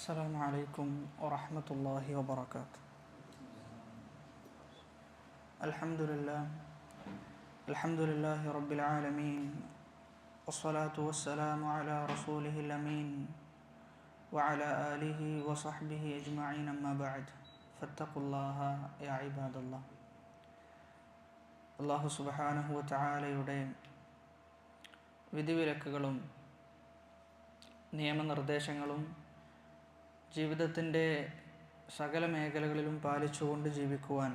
السلام عليكم ورحمة الله وبركاته. الحمد لله رب العالمين، والصلاة والسلام على رسوله الأمين وعلى آله وصحبه أجمعين، أما بعد فاتقوا الله يا عباد الله. അല്ലാഹു സുബ്ഹാനഹു വ തആലയുടെ വിധിവിലക്കുകളും നിയമനിർദ്ദേശങ്ങളും ജീവിതത്തിൻ്റെ സകല മേഖലകളിലും പാലിച്ചുകൊണ്ട് ജീവിക്കുവാൻ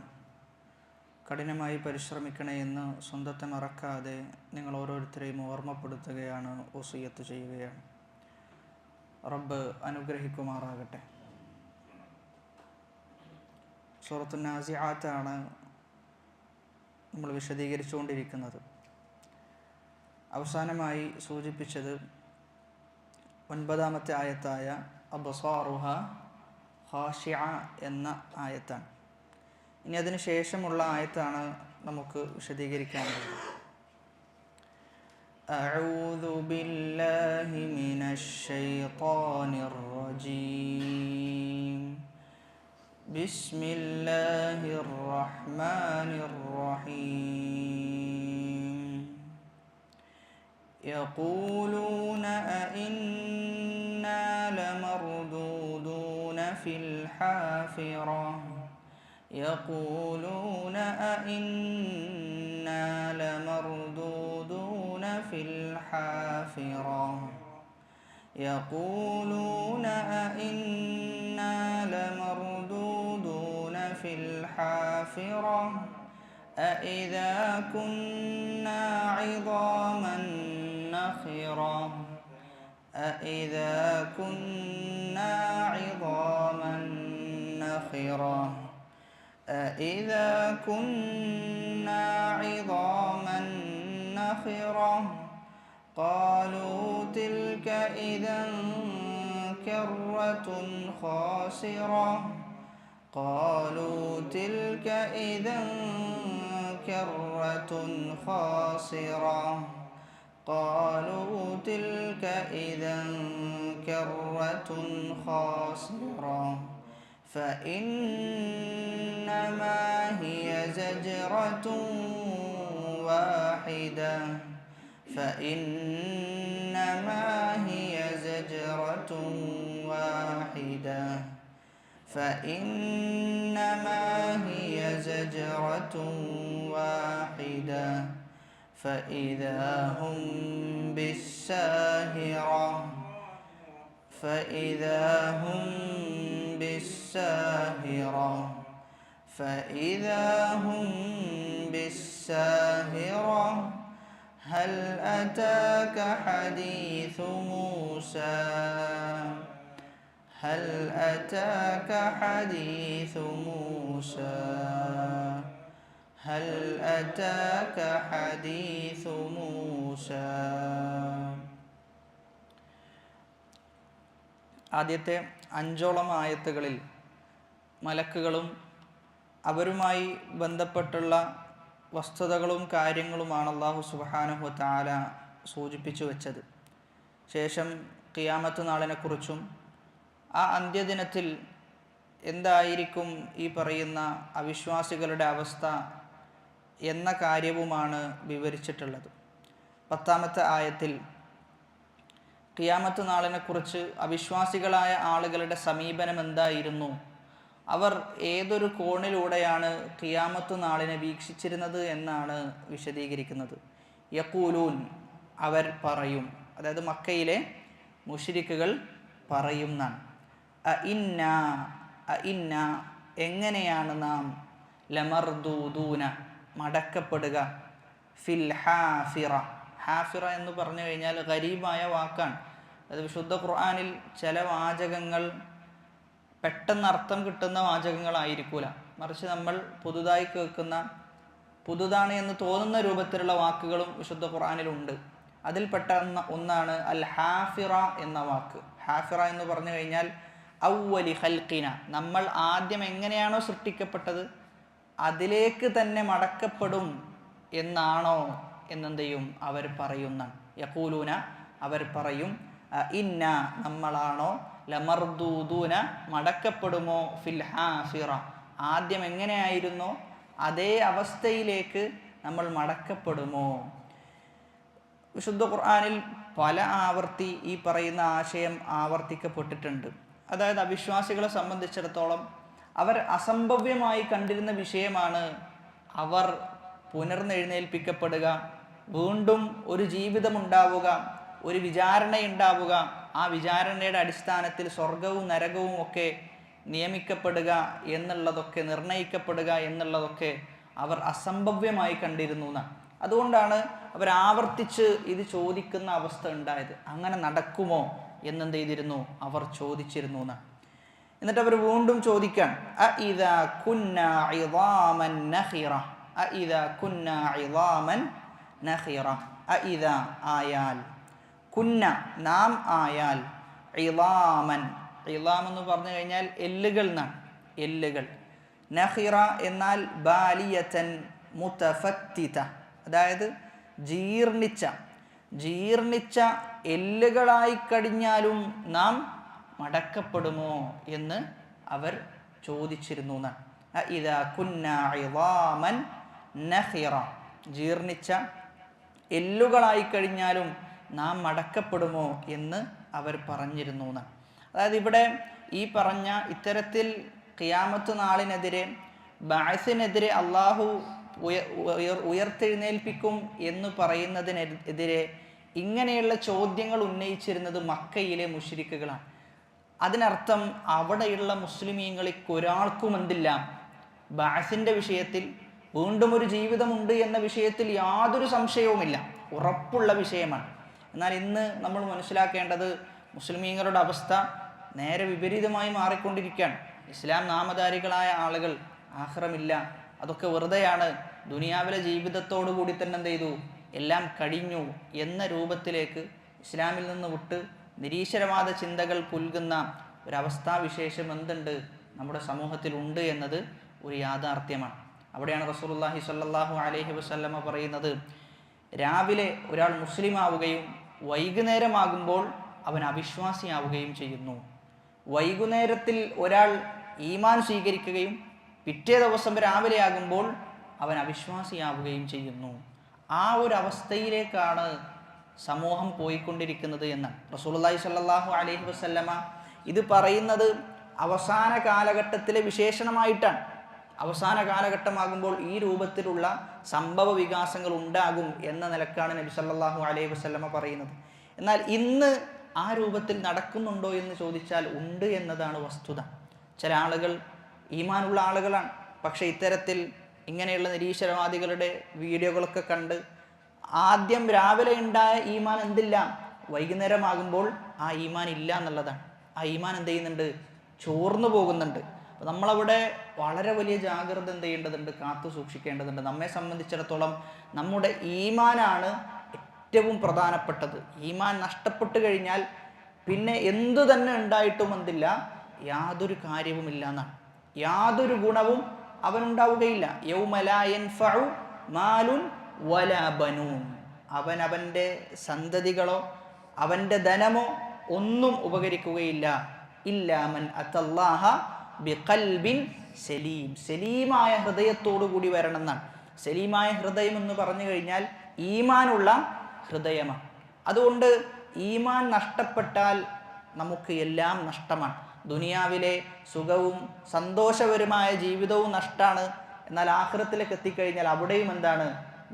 കഠിനമായി പരിശ്രമിക്കണേ എന്ന് സ്വന്തത്തെ മറക്കാതെ നിങ്ങൾ ഓരോരുത്തരെയും ഓർമ്മപ്പെടുത്തുകയാണ്, വസിയ്യത്ത് ചെയ്യുകയാണ്. റബ്ബ് അനുഗ്രഹിക്കുമാറാകട്ടെ. സൂറത്തുൻ നാസിആത്താണ് നമ്മൾ വിശദീകരിച്ചുകൊണ്ടിരിക്കുന്നത്. അവസാനമായി സൂചിപ്പിച്ചത് 9-ാമത്തെ ആയത്തായ അബ്സാറുഹ ഖാശിഅ എന്ന ആയത്താണ്. ഇനി അതിന് ശേഷമുള്ള ആയത്താണ് നമുക്ക് വിശദീകരിക്കാനുള്ളത്. അഊദു ബില്ലാഹി മിനശ് ശൈത്വാനിർ റജീം. ബിസ്മില്ലാഹിർ റഹ്മാനിർ റഹീം. യഖൂലൂന അഇന്നാ ലമർദൂദൂന ഫിൽ ഹാഫിറ. يقولون أئنا لمردودون في الحافرة. يقولون أئنا لمردودون في الحافرة أإذا كنا عظاما نخرة. أإذا كنا عظاما نخرة. أإذا كنا عظاما نخرة. قالوا تلك إذا كرة خاسرة. قالوا تلك إذا كرة خاسرة. قالوا تلك إذا كرة خاسرة. فإنما هي زجرة واحدة. فإنما هي زجرة واحدة. فإنما هي زجرة واحدة. فإذا هم بالساهرة. فإذا هم بالساهرة. فإذا هم بالساهرة. هل أتاك حديث موسى. هل أتاك حديث موسى. هل أتاك حديث موسى. ആദ്യത്തെ 5ഓളം ആയത്തുകളിൽ മലക്കുകളും അവരുമായി ബന്ധപ്പെട്ടുള്ള വസ്തുതകളും കാര്യങ്ങളുമാണ് അല്ലാഹു സുബ്ഹാനഹു വ തആല സൂചിപ്പിച്ചു വെച്ചത്. ശേഷം ഖിയാമത്ത് നാളിനെക്കുറിച്ചും ആ അന്ത്യദിനത്തിൽ എന്തായിരിക്കും ഈ പറയുന്ന അവിശ്വാസികളുടെ അവസ്ഥ എന്ന കാര്യവുമാണ് വിവരിച്ചിട്ടുള്ളത്. 10-ാമത്തെ ആയത്തിൽ ഖിയാമത്ത് നാളിനെക്കുറിച്ച് അവിശ്വാസികളായ ആളുകളുടെ സമീപനം എന്തായിരുന്നു, അവർ ഏതൊരു കോണിലൂടെയാണ് ഖിയാമത്ത് നാളിനെ വീക്ഷിച്ചിരുന്നത് എന്നാണ് വിശദീകരിക്കുന്നത്. യഖൂലൂൻ, അവർ പറയും, അതായത് മക്കയിലെ മുശ്രിക്കുകൾ പറയുന്നാണ്. അഇന്ന എങ്ങനെയാണ് നാം, ലമർദൂദൂന മടക്കപ്പെടുക, ഫിൽ ഹാഫിറ. ഹാഫിറ എന്ന് പറഞ്ഞു കഴിഞ്ഞാൽ ഗരീബായ വാക്കാണ്. അത് വിശുദ്ധ ഖുർആനിൽ ചില വാചകങ്ങൾ പെട്ടെന്ന് അർത്ഥം കിട്ടുന്ന വാചകങ്ങളായിരിക്കൂല, മറിച്ച് നമ്മൾ പുതുതായി കേൾക്കുന്ന, പുതുതാണ് എന്ന് തോന്നുന്ന രൂപത്തിലുള്ള വാക്കുകളും വിശുദ്ധ ഖുർആനിലുണ്ട്. അതിൽപ്പെട്ട ഒന്നാണ് അൽ ഹാഫിറ എന്ന വാക്ക്. ഹാഫിറ എന്ന് പറഞ്ഞു കഴിഞ്ഞാൽ അവ്വലി ഖൽഖിന, നമ്മൾ ആദ്യം എങ്ങനെയാണോ സൃഷ്ടിക്കപ്പെട്ടത് അതിലേക്ക് തന്നെ മടക്കപ്പെടും എന്നാണോ എന്നെന്ത് ചെയ്യും അവർ പറയുന്ന. യഖൂലൂന, അവർ പറയും, ഇന്ന നമ്മളാണോ ലമർദൂദൂന മടക്കപ്പെടുമോ ഫിൽ ഹാഫിറ, ആദ്യം എങ്ങനെയായിരുന്നോ അതേ അവസ്ഥയിലേക്ക് നമ്മൾ മടക്കപ്പെടുമോ? വിശുദ്ധ ഖുർആനിൽ പല ആവർത്തി ഈ പറയുന്ന ആശയം ആവർത്തിക്കപ്പെട്ടിട്ടുണ്ട്. അതായത് അവിശ്വാസികളെ സംബന്ധിച്ചിടത്തോളം അവർ അസംഭവ്യമായി കണ്ടിരുന്ന വിഷയമാണ് അവർ പുനർനെഴുന്നേൽപ്പിക്കപ്പെടുക, വീണ്ടും ഒരു ജീവിതമുണ്ടാവുക, ഒരു വിചാരണയുണ്ടാവുക, ആ വിചാരണയുടെ അടിസ്ഥാനത്തിൽ സ്വർഗവും നരകവും ഒക്കെ നിയമിക്കപ്പെടുക എന്നുള്ളതൊക്കെ, നിർണയിക്കപ്പെടുക എന്നുള്ളതൊക്കെ അവർ അസംഭവ്യമായി കണ്ടിരുന്നു എന്നാണ്. അതുകൊണ്ടാണ് അവർ ആവർത്തിച്ച് ഇത് ചോദിക്കുന്ന അവസ്ഥ ഉണ്ടായത്. അങ്ങനെ നടക്കുമോ എന്നെന്ത് ചെയ്തിരുന്നു? അവർ ചോദിച്ചിരുന്നു എന്നാണ്. എന്നിട്ട് അവർ വീണ്ടും ചോദിക്കാൻ, അഇദാ കുന്നാ ഇളാമൻ നഖിറ, അഇദാ കുന്നാ ഇളാമൻ നഖിറ, അഇദാ ആയാൽ, കുന്ന നാം ആയാൽ, ഇളാമൻ, ഇളാം എന്ന് പറഞ്ഞു കഴിഞ്ഞാൽ എല്ലുകൾ എന്നാണ്, എല്ലുകൾ. നഖിറ എന്നാൽ ബാലിയതൻ മുതഫത്തിത, അതായത് ജീർണിച്ച എല്ലുകളായി കഴിഞ്ഞാലും നാം മടക്കപ്പെടുമോ എന്ന് അവർ ചോദിച്ചിരുന്നു എന്നാണ്. ഇദാ കുന്നാ ഇളാമൻ നഖിറ, ജീർണിച്ച എല്ലുകളായി കഴിഞ്ഞാലും നാം മടക്കപ്പെടുമോ എന്ന് അവർ പറഞ്ഞിരുന്നു എന്നാണ്. അതായത് ഇവിടെ ഈ പറഞ്ഞ ഇത്തരത്തിൽ ഖിയാമത്ത് നാളിനെതിരെ, ബഅസിനെതിരെ, അള്ളാഹു ഉയർത്തെഴുന്നേൽപ്പിക്കും എന്ന് പറയുന്നതിനെതിരെ ഇങ്ങനെയുള്ള ചോദ്യങ്ങൾ ഉന്നയിച്ചിരുന്നത് മക്കയിലെ മുശ്രിക്കുകളാണ്. അതിനർത്ഥം അവിടെയുള്ള മുസ്ലിമീങ്ങൾക്ക് ഒരാൾക്കും എന്തില്ല, ബഅസിന്റെ വിഷയത്തിൽ, വീണ്ടും ഒരു ജീവിതമുണ്ട് എന്ന വിഷയത്തിൽ യാതൊരു സംശയവുമില്ല, ഉറപ്പുള്ള വിഷയമാണ്. എന്നാൽ ഇന്ന് നമ്മൾ മനസ്സിലാക്കേണ്ടത് മുസ്ലിമീങ്ങളുടെ അവസ്ഥ നേരെ വിപരീതമായി മാറിക്കൊണ്ടിരിക്കുകയാണ്. ഇസ്ലാം നാമധാരികളായ ആളുകൾ ആഖിറമില്ല, അതൊക്കെ വെറുതെയാണ്, ദുനിയാവിലെ ജീവിതത്തോടു കൂടി തന്നെ എന്ത് ചെയ്തു, എല്ലാം കഴിഞ്ഞു എന്ന രൂപത്തിലേക്ക് ഇസ്ലാമിൽ നിന്ന് വിട്ട് നിരീശ്വരവാദ ചിന്തകൾ പുൽകുന്ന ഒരവസ്ഥാവിശേഷം എന്തുണ്ട്, നമ്മുടെ സമൂഹത്തിൽ ഉണ്ട് എന്നത് ഒരു യാഥാർത്ഥ്യമാണ്. അവിടെയാണ് റസൂലുള്ളാഹി സ്വല്ലല്ലാഹു അലൈഹി വസല്ലമ പറയുന്നത്, രാവിലെ ഒരാൾ മുസ്ലിം ആവുകയും വൈകുന്നേരമാകുമ്പോൾ അവൻ അവിശ്വാസിയാവുകയും ചെയ്യുന്നു. വൈകുന്നേരത്തിൽ ഒരാൾ ഈമാൻ സ്വീകരിക്കുകയും പിറ്റേ ദിവസം രാവിലെ ആകുമ്പോൾ അവൻ അവിശ്വാസിയാവുകയും ചെയ്യുന്നു. ആ ഒരു അവസ്ഥയിലേക്കാണ് സമൂഹം പോയിക്കൊണ്ടിരിക്കുന്നത് എന്ന് റസൂലുള്ളാഹി സ്വല്ലല്ലാഹു അലൈഹി വസല്ലമ ഇത് പറയുന്നത് അവസാന കാലഘട്ടത്തിലെ വിശേഷണമായിട്ടാണ്. അവസാന കാലഘട്ടമാകുമ്പോൾ ഈ രൂപത്തിലുള്ള സംഭവ വികാസങ്ങൾ ഉണ്ടാകും എന്ന നിലക്കാണ് നബി സല്ലല്ലാഹു അലൈഹി വസല്ലമ പറയുന്നത്. എന്നാൽ ഇന്ന് ആ രൂപത്തിൽ നടക്കുന്നുണ്ടോ എന്ന് ചോദിച്ചാൽ ഉണ്ട് എന്നതാണ് വസ്തുത. ചില ആളുകൾ ഈമാനുള്ള ആളുകളാണ്, പക്ഷെ ഇത്തരത്തിൽ ഇങ്ങനെയുള്ള നിരീശ്വരവാദികളുടെ വീഡിയോകളൊക്കെ കണ്ട് ആദ്യം രാവിലെ ഉണ്ടായ ഈമാൻ എന്തില്ല, വൈകുന്നേരമാകുമ്പോൾ ആ ഈമാൻ ഇല്ല എന്നുള്ളതാണ്. ആ ഈമാൻ എന്ത് ചെയ്യുന്നുണ്ട്, ചോർന്നു പോകുന്നുണ്ട്. അപ്പോൾ നമ്മളവിടെ വളരെ വലിയ ജാഗ്രത എന്ത് ചെയ്യേണ്ടതുണ്ട്, കാത്തു സൂക്ഷിക്കേണ്ടതുണ്ട്. നമ്മെ സംബന്ധിച്ചിടത്തോളം നമ്മുടെ ഈമാനാണ് ഏറ്റവും പ്രധാനപ്പെട്ടത്. ഈമാൻ നഷ്ടപ്പെട്ടു കഴിഞ്ഞാൽ പിന്നെ എന്തു തന്നെ ഉണ്ടായിട്ടും എന്തില്ല, യാതൊരു കാര്യവുമില്ല എന്നാണ്, യാതൊരു ഗുണവും അവനുണ്ടാവുകയില്ല. യൗമ ലാ യൻഫഉ മാലുൻ വലാ ബനൂൻ, അവൻ്റെ സന്തതികളോ അവൻ്റെ ധനമോ ഒന്നും ഉപകരിക്കുകയില്ല. ഇല്ലാ മൻ അത്തല്ലാഹ ബിഖൽബിൻ സലീം, സലീമായ ഹൃദയത്തോടു കൂടി വരണം എന്നാണ്. സലീമായ ഹൃദയം എന്ന് പറഞ്ഞു കഴിഞ്ഞാൽ ഈമാനുള്ള ഹൃദയമാണ്. അതുകൊണ്ട് ഈമാൻ നഷ്ടപ്പെട്ടാൽ നമുക്ക് എല്ലാം നഷ്ടമാണ്. ദുനിയാവിലെ സുഖവും സന്തോഷപരമായ ജീവിതവും നഷ്ടമാണ്. എന്നാൽ ആഖിറത്തിലേക്ക് എത്തിക്കഴിഞ്ഞാൽ അവിടെയും എന്താണ്,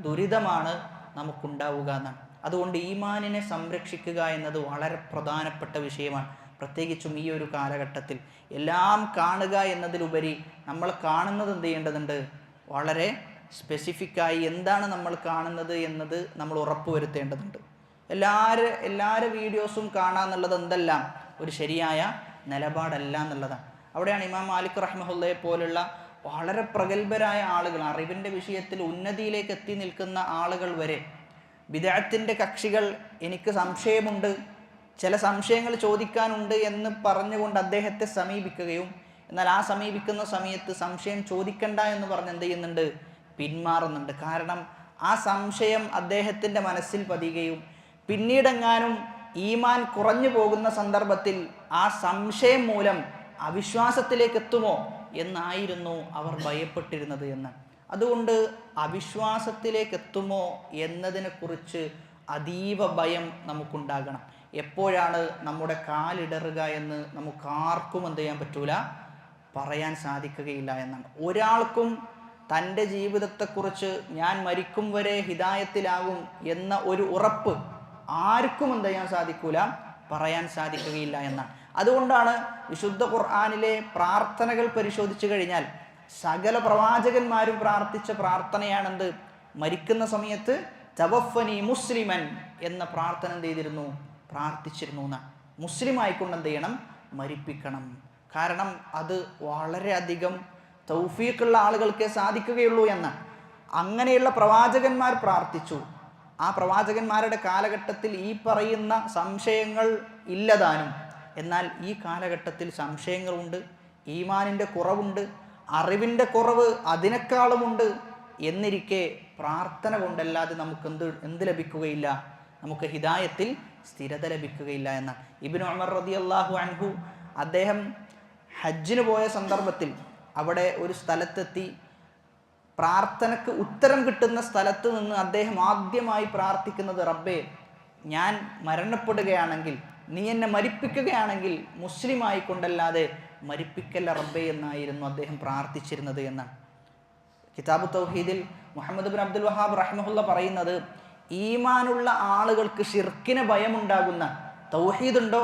ദുരിതമാണ് നമുക്കുണ്ടാവുക എന്നാണ്. അതുകൊണ്ട് ഈമാനിനെ സംരക്ഷിക്കുക എന്നത് വളരെ പ്രധാനപ്പെട്ട വിഷയമാണ്. പ്രത്യേകിച്ചും ഈ ഒരു കാലഘട്ടത്തിൽ എല്ലാം കാണുക എന്നതിലുപരി നമ്മൾ കാണുന്നത് എന്ത് ചെയ്യേണ്ടതുണ്ട്, വളരെ സ്പെസിഫിക്കായി എന്താണ് നമ്മൾ കാണുന്നത് എന്നത് നമ്മൾ ഉറപ്പുവരുത്തേണ്ടതുണ്ട്. എല്ലാവരുടെ വീഡിയോസും കാണാന്നുള്ളത് എന്തെല്ലാം ഒരു ശരിയായ നിലപാടല്ല എന്നുള്ളതാണ്. അവിടെയാണ് ഇമാം മാലിക് റഹ്മഹുല്ലയെ പോലുള്ള വളരെ പ്രഗത്ഭരായ ആളുകൾ, അറിവിൻ്റെ വിഷയത്തിൽ ഉന്നതിയിലേക്ക് എത്തി നിൽക്കുന്ന ആളുകൾ വരെ ബിദ്അത്തിന്റെ കക്ഷികൾ എനിക്ക് സംശയമുണ്ട്, ചില സംശയങ്ങൾ ചോദിക്കാനുണ്ട് എന്ന് പറഞ്ഞുകൊണ്ട് അദ്ദേഹത്തെ സമീപിക്കുകയും എന്നാൽ ആ സമീപിക്കുന്ന സമയത്ത് സംശയം ചോദിക്കണ്ട എന്ന് പറഞ്ഞ് എന്ത് ചെയ്യുന്നുണ്ട്, പിന്മാറുന്നുണ്ട്. കാരണം ആ സംശയം അദ്ദേഹത്തിൻ്റെ മനസ്സിൽ പതിയുകയും പിന്നീടെങ്ങാനും ഈമാൻ കുറഞ്ഞു പോകുന്ന സന്ദർഭത്തിൽ ആ സംശയം മൂലം അവിശ്വാസത്തിലേക്ക് എത്തുമോ എന്നായിരുന്നു അവർ ഭയപ്പെട്ടിരുന്നത് എന്ന്. അതുകൊണ്ട് അവിശ്വാസത്തിലേക്ക് എത്തുമോ എന്നതിനെക്കുറിച്ച് അതീവ ഭയം നമുക്കുണ്ടാകണം. എപ്പോഴാണ് നമ്മുടെ കാലിടറുക എന്ന് നമുക്കാർക്കും എന്ത് ചെയ്യാൻ പറ്റൂല, പറയാൻ സാധിക്കുകയില്ല എന്നാണ്. ഒരാൾക്കും തൻ്റെ ജീവിതത്തെക്കുറിച്ച് ഞാൻ മരിക്കും വരെ ഹിദായത്തിലാകും എന്ന ഒരു ഉറപ്പ് ആർക്കും എന്ത് ചെയ്യാൻ സാധിക്കൂല, പറയാൻ സാധിക്കുകയില്ല എന്നാണ്. അതുകൊണ്ടാണ് വിശുദ്ധ ഖുർആനിലെ പ്രാർത്ഥനകൾ പരിശോധിച്ചു കഴിഞ്ഞാൽ സകല പ്രവാചകന്മാരും പ്രാർത്ഥിച്ച പ്രാർത്ഥനയാണെന്ത്? മരിക്കുന്ന സമയത്ത് തവഫനി മുസ്ലിമൻ എന്ന പ്രാർത്ഥന എന്ത് ചെയ്തിരുന്നു, പ്രാർത്ഥിച്ചിരുന്നു എന്നാണ്. മുസ്ലിം ആയിക്കൊണ്ട് എന്ത് ചെയ്യണം, മരിപ്പിക്കണം. കാരണം അത് വളരെയധികം തൗഫീഖുള്ള ആളുകൾക്കേ സാധിക്കുകയുള്ളൂ എന്നാണ്. അങ്ങനെയുള്ള പ്രവാചകന്മാർ പ്രാർത്ഥിച്ചു. ആ പ്രവാചകന്മാരുടെ കാലഘട്ടത്തിൽ ഈ പറയുന്ന സംശയങ്ങൾ ഇല്ലതാനും. എന്നാൽ ഈ കാലഘട്ടത്തിൽ സംശയങ്ങളുണ്ട്, ഈമാനിൻ്റെ കുറവുണ്ട്, അറിവിൻ്റെ കുറവ് അതിനേക്കാളുമുണ്ട്. എന്നിരിക്കെ പ്രാർത്ഥന കൊണ്ടല്ലാതെ നമുക്ക് എന്ത് ലഭിക്കുകയില്ല, നമുക്ക് ഹിദായത്തിൽ സ്ഥിരത ലഭിക്കുകയില്ല എന്നാണ്. ഇബ്നു ഉമർ റളിയല്ലാഹു അൻഹു അദ്ദേഹം ഹജ്ജിന് പോയ സന്ദർഭത്തിൽ അവിടെ ഒരു സ്ഥലത്തെത്തി. പ്രാർത്ഥനയ്ക്ക് ഉത്തരം കിട്ടുന്ന സ്ഥലത്ത് നിന്ന് അദ്ദേഹം ആദ്യമായി പ്രാർത്ഥിക്കുന്നത്, റബ്ബേ, ഞാൻ മരണപ്പെടുകയാണെങ്കിൽ, നീ എന്നെ മരിപ്പിക്കുകയാണെങ്കിൽ മുസ്ലിം ആയിക്കൊണ്ടല്ലാതെ മരിപ്പിക്കല്ല റബ്ബേ എന്നായിരുന്നു അദ്ദേഹം പ്രാർത്ഥിച്ചിരുന്നത് എന്നാണ്. കിതാബു തൗഹീദിൽ മുഹമ്മദ് ബിൻ അബ്ദുൽ വഹാബ് റഹിമഹുല്ല പറയുന്നത്, ഈമാനുള്ള ആളുകൾക്ക് ഷിർക്കിന് ഭയമുണ്ടാകുന്ന, തൗഹീദുണ്ടോ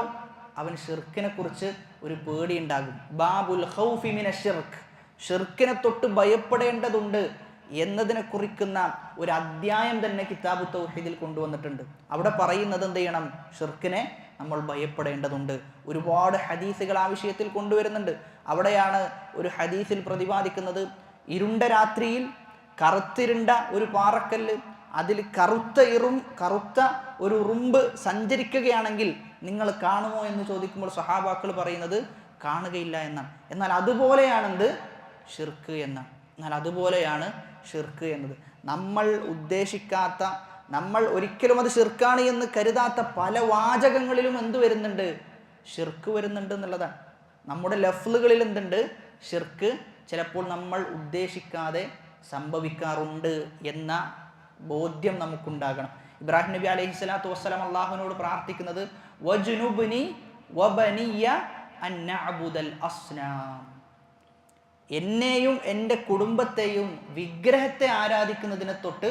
അവൻ ഷിർക്കിനെ കുറിച്ച് ഒരു പേടി ഉണ്ടാകും. ബാബുൽ ഖൗഫി മിനശ് ഷിർക്ക്, ഷിർക്കിനെ തൊട്ട് ഭയപ്പെടേണ്ടതുണ്ട് എന്നതിനെ കുറിക്കുന്ന ഒരു അധ്യായം തന്നെ കിതാബു തൗഹീദിൽ കൊണ്ടുവന്നിട്ടുണ്ട്. അവിടെ പറയുന്നത് എന്ത് ചെയ്യണം, ഷിർക്കിനെ നമ്മൾ ഭയപ്പെടേണ്ടതുണ്ട്. ഒരുപാട് ഹദീസുകൾ ആ വിഷയത്തിൽ കൊണ്ടുവരുന്നുണ്ട്. അവിടെയാണ് ഒരു ഹദീസിൽ പ്രതിപാദിക്കുന്നത്, ഇരുണ്ട രാത്രിയിൽ കറുത്തിരുണ്ട ഒരു പാറക്കല്ല്, അതിൽ കറുത്ത ഒരു ഉറുമ്പ് സഞ്ചരിക്കുകയാണെങ്കിൽ നിങ്ങൾ കാണുമോ എന്ന് ചോദിക്കുമ്പോൾ സഹാബാക്കൾ പറയുന്നത് കാണുകയില്ല എന്നാണ്. എന്നാൽ അതുപോലെയാണെന്ത് ഷിർക്ക് എന്നാണ്. എന്നാൽ അതുപോലെയാണ് ഷിർക്ക് എന്നത്. നമ്മൾ ഉദ്ദേശിക്കാത്ത, നമ്മൾ ഒരിക്കലും അത് ഷിർക്കാണ് എന്ന് കരുതാത്ത പല വാചകങ്ങളിലും എന്ത് വരുന്നുണ്ട്, ഷിർക്ക് വരുന്നുണ്ട് എന്നുള്ളതാണ്. നമ്മുടെ ലഫ്ലുകളിൽ എന്തുണ്ട്, ഷിർക്ക് ചിലപ്പോൾ നമ്മൾ ഉദ്ദേശിക്കാതെ സംഭവിക്കാറുണ്ട് എന്ന ബോധ്യം നമുക്കുണ്ടാകണം. ഇബ്രാഹിം നബി അലൈഹി സ്വലാത്തു വസ്സലാം അള്ളാഹുവിനോട് പ്രാർത്ഥിക്കുന്നത്, വജ്നുബ്നി വബനിയ അൻ നഅ്ബുദൽ അസ്നാം, എന്നെയും എൻ്റെ കുടുംബത്തെയും വിഗ്രഹത്തെ ആരാധിക്കുന്നതിനെ തൊട്ട്